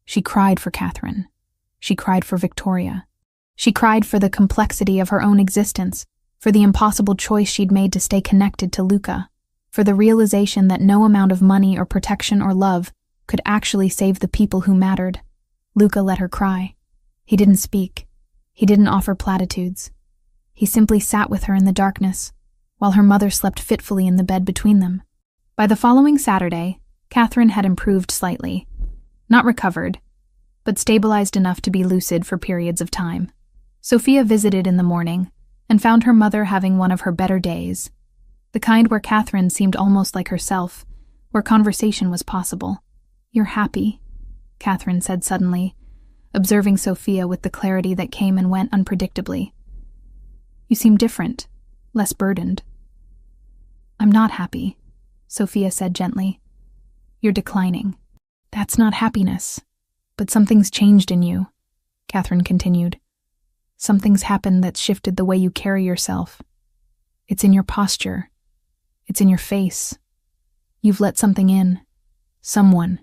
She cried for Catherine. She cried for Victoria. She cried for the complexity of her own existence, for the impossible choice she'd made to stay connected to Luca, for the realization that no amount of money or protection or love could actually save the people who mattered. Luca let her cry. He didn't speak. He didn't offer platitudes. He simply sat with her in the darkness, while her mother slept fitfully in the bed between them. By the following Saturday, Catherine had improved slightly. Not recovered, but stabilized enough to be lucid for periods of time. Sophia visited in the morning and found her mother having one of her better days, the kind where Catherine seemed almost like herself, where conversation was possible. "You're happy," Catherine said suddenly, observing Sophia with the clarity that came and went unpredictably. "You seem different, less burdened." "I'm not happy," Sophia said gently. "You're declining." "That's not happiness, but something's changed in you," Catherine continued. "Something's happened that's shifted the way you carry yourself. It's in your posture. It's in your face. You've let something in. Someone."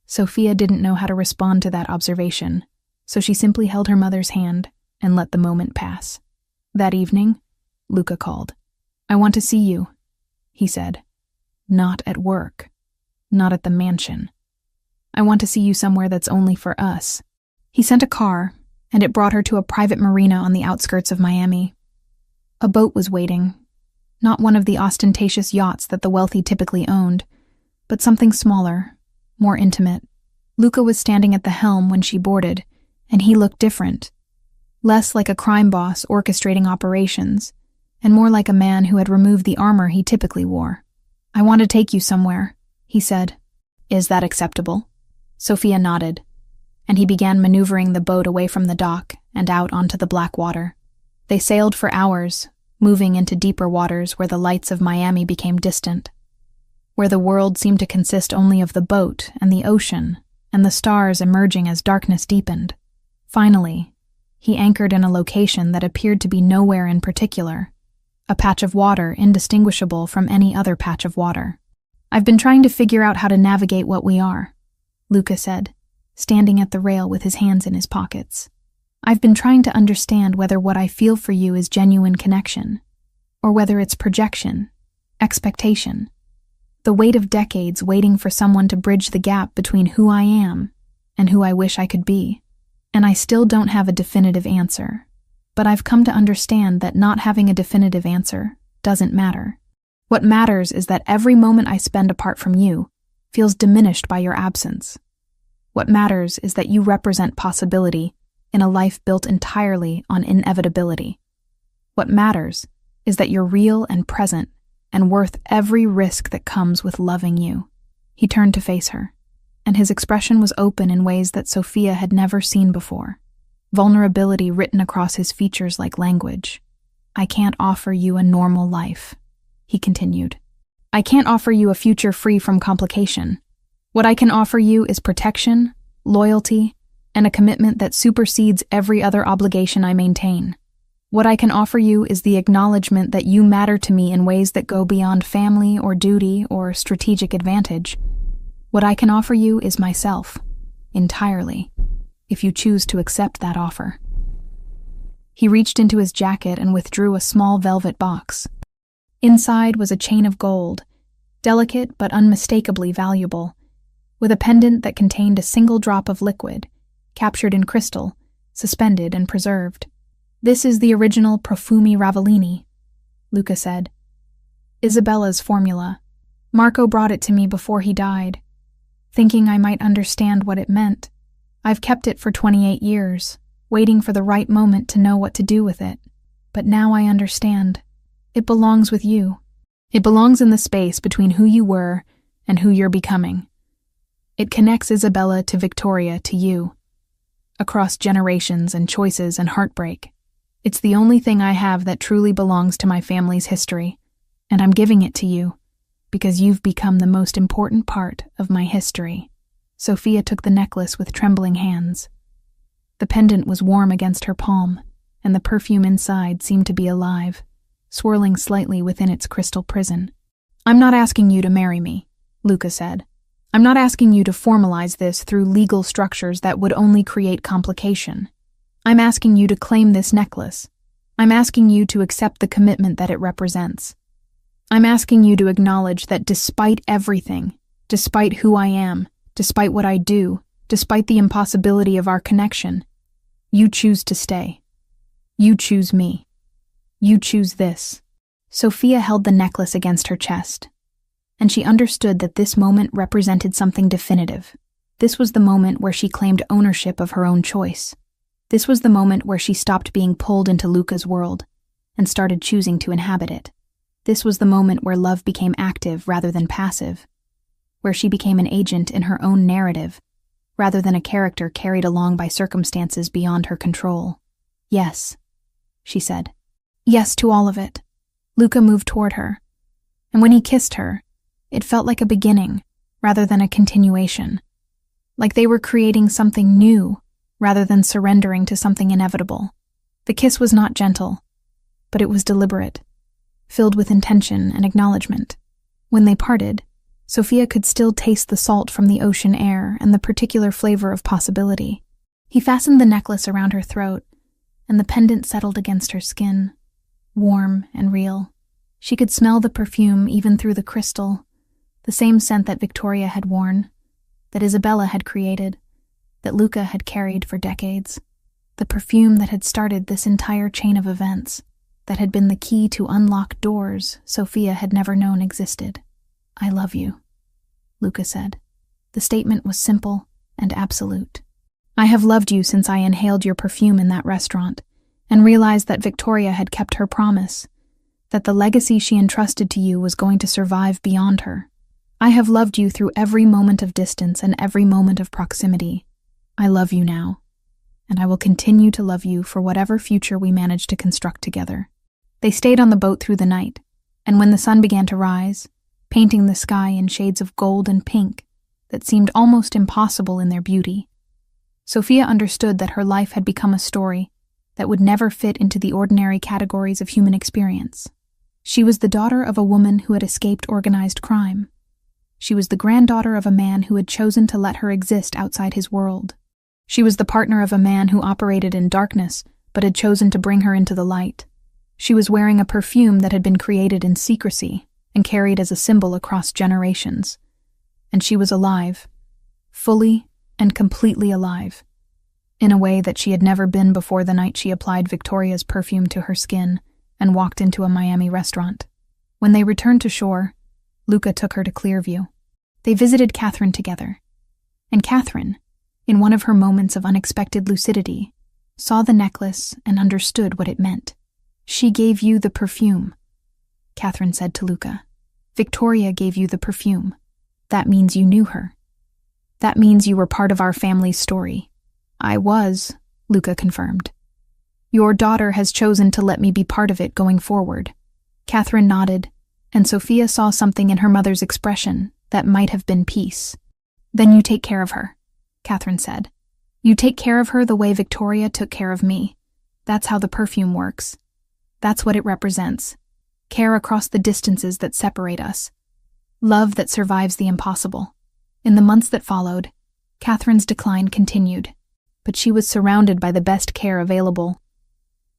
Sophia didn't know how to respond to that observation, so she simply held her mother's hand and let the moment pass. That evening, Luca called. "I want to see you," he said. "Not at work. Not at the mansion. I want to see you somewhere that's only for us." He sent a car, and it brought her to a private marina on the outskirts of Miami. A boat was waiting, not one of the ostentatious yachts that the wealthy typically owned, but something smaller, more intimate. Luca was standing at the helm when she boarded, and he looked different. Less like a crime boss orchestrating operations, and more like a man who had removed the armor he typically wore. "I want to take you somewhere," he said. "Is that acceptable?" Sophia nodded, and he began maneuvering the boat away from the dock and out onto the black water. They sailed for hours, moving into deeper waters where the lights of Miami became distant, where the world seemed to consist only of the boat and the ocean, and the stars emerging as darkness deepened. Finally, he anchored in a location that appeared to be nowhere in particular, a patch of water indistinguishable from any other patch of water. "I've been trying to figure out how to navigate what we are," Luca said, standing at the rail with his hands in his pockets. "I've been trying to understand whether what I feel for you is genuine connection, or whether it's projection, expectation, the weight of decades waiting for someone to bridge the gap between who I am and who I wish I could be. And I still don't have a definitive answer, but I've come to understand that not having a definitive answer doesn't matter. What matters is that every moment I spend apart from you feels diminished by your absence. What matters is that you represent possibility in a life built entirely on inevitability. What matters is that you're real and present and worth every risk that comes with loving you." He turned to face her, and his expression was open in ways that Sophia had never seen before, vulnerability written across his features like language. "I can't offer you a normal life," he continued. "I can't offer you a future free from complication. What I can offer you is protection, loyalty, and a commitment that supersedes every other obligation I maintain. What I can offer you is the acknowledgement that you matter to me in ways that go beyond family or duty or strategic advantage. What I can offer you is myself, entirely, if you choose to accept that offer." He reached into his jacket and withdrew a small velvet box. Inside was a chain of gold, delicate but unmistakably valuable, with a pendant that contained a single drop of liquid, captured in crystal, suspended and preserved. "This is the original Perfume Ravellini," Luca said. "Isabella's formula. Marco brought it to me before he died, thinking I might understand what it meant. I've kept it for 28 years, waiting for the right moment to know what to do with it. But now I understand. It belongs with you. It belongs in the space between who you were and who you're becoming. It connects Isabella to Victoria to you, across generations and choices and heartbreak. It's the only thing I have that truly belongs to my family's history, and I'm giving it to you, because you've become the most important part of my history." Sophia took the necklace with trembling hands. The pendant was warm against her palm, and the perfume inside seemed to be alive, swirling slightly within its crystal prison. "I'm not asking you to marry me," Luca said. "I'm not asking you to formalize this through legal structures that would only create complication. I'm asking you to claim this necklace. I'm asking you to accept the commitment that it represents. I'm asking you to acknowledge that despite everything, despite who I am, despite what I do, despite the impossibility of our connection, you choose to stay. You choose me. You choose this." Sophia held the necklace against her chest, and she understood that this moment represented something definitive. This was the moment where she claimed ownership of her own choice. This was the moment where she stopped being pulled into Luca's world and started choosing to inhabit it. This was the moment where love became active rather than passive, where she became an agent in her own narrative, rather than a character carried along by circumstances beyond her control. "Yes," she said. "Yes to all of it." Luca moved toward her, and when he kissed her, it felt like a beginning rather than a continuation, like they were creating something new rather than surrendering to something inevitable. The kiss was not gentle, but it was deliberate, filled with intention and acknowledgement. When they parted, Sophia could still taste the salt from the ocean air and the particular flavor of possibility. He fastened the necklace around her throat, and the pendant settled against her skin, warm and real. She could smell the perfume even through the crystal, the same scent that Victoria had worn, that Isabella had created, that Luca had carried for decades. The perfume that had started this entire chain of events, that had been the key to unlock doors Sophia had never known existed. "I love you," Luca said. The statement was simple and absolute. "I have loved you since I inhaled your perfume in that restaurant and realized that Victoria had kept her promise, that the legacy she entrusted to you was going to survive beyond her. I have loved you through every moment of distance and every moment of proximity. I love you now, and I will continue to love you for whatever future we manage to construct together." They stayed on the boat through the night, and when the sun began to rise, painting the sky in shades of gold and pink that seemed almost impossible in their beauty, Sophia understood that her life had become a story that would never fit into the ordinary categories of human experience. She was the daughter of a woman who had escaped organized crime. She was the granddaughter of a man who had chosen to let her exist outside his world. She was the partner of a man who operated in darkness but had chosen to bring her into the light. She was wearing a perfume that had been created in secrecy and carried as a symbol across generations. And she was alive, fully and completely alive, in a way that she had never been before the night she applied Victoria's perfume to her skin and walked into a Miami restaurant. When they returned to shore, Luca took her to Clearview. They visited Catherine together, and Catherine, in one of her moments of unexpected lucidity, saw the necklace and understood what it meant. "She gave you the perfume," Catherine said to Luca. "Victoria gave you the perfume. That means you knew her. That means you were part of our family's story." "I was," Luca confirmed. "Your daughter has chosen to let me be part of it going forward." Catherine nodded, and Sophia saw something in her mother's expression that might have been peace. "Then you take care of her," Catherine said. "You take care of her the way Victoria took care of me. That's how the perfume works. That's what it represents. Care across the distances that separate us. Love that survives the impossible." In the months that followed, Catherine's decline continued, but she was surrounded by the best care available.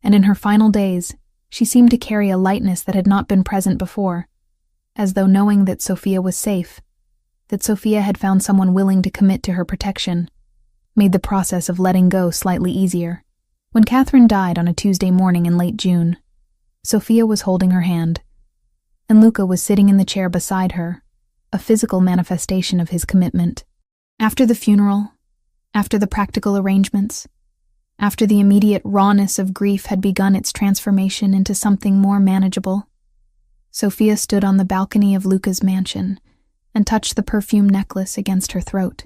and in her final days, she seemed to carry a lightness that had not been present before, as though knowing that Sophia was safe, that Sophia had found someone willing to commit to her protection, made the process of letting go slightly easier. When Catherine died on a Tuesday morning in late June, Sophia was holding her hand, and Luca was sitting in the chair beside her, a physical manifestation of his commitment. After the funeral, after the practical arrangements, after the immediate rawness of grief had begun its transformation into something more manageable, Sophia stood on the balcony of Luca's mansion and touched the perfume necklace against her throat.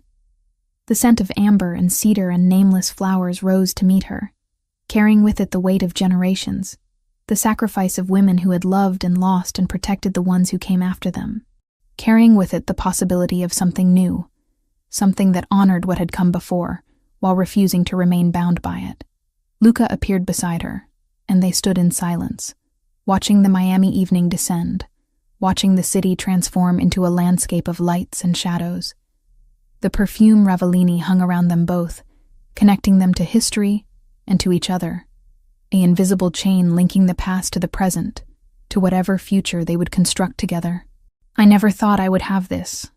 The scent of amber and cedar and nameless flowers rose to meet her, carrying with it the weight of generations, the sacrifice of women who had loved and lost and protected the ones who came after them, carrying with it the possibility of something new, something that honored what had come before, while refusing to remain bound by it. Luca appeared beside her, and they stood in silence, watching the Miami evening descend, watching the city transform into a landscape of lights and shadows. The perfume Ravellini hung around them both, connecting them to history and to each other, an invisible chain linking the past to the present, to whatever future they would construct together. "I never thought I would have this,"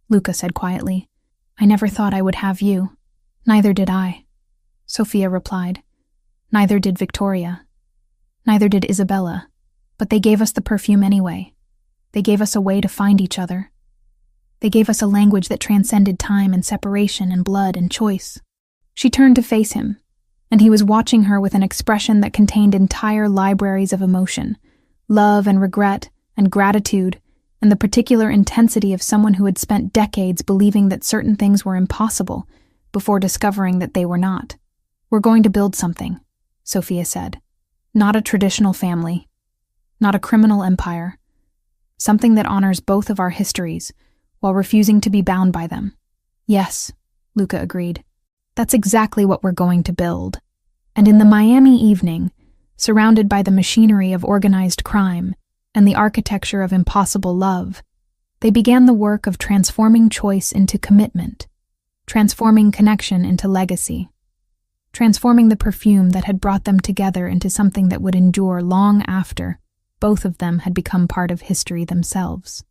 Luca said quietly. "I never thought I would have you." "Neither did I," Sophia replied. "Neither did Victoria. Neither did Isabella. But they gave us the perfume anyway. They gave us a way to find each other. They gave us a language that transcended time and separation and blood and choice." She turned to face him, and he was watching her with an expression that contained entire libraries of emotion, love and regret and gratitude, and the particular intensity of someone who had spent decades believing that certain things were impossible before discovering that they were not. "We're going to build something," Sophia said. "Not a traditional family, not a criminal empire. Something that honors both of our histories while refusing to be bound by them." "Yes," Luca agreed. "That's exactly what we're going to build." And in the Miami evening, surrounded by the machinery of organized crime and the architecture of impossible love, they began the work of transforming choice into commitment, transforming connection into legacy, transforming the perfume that had brought them together into something that would endure long after both of them had become part of history themselves.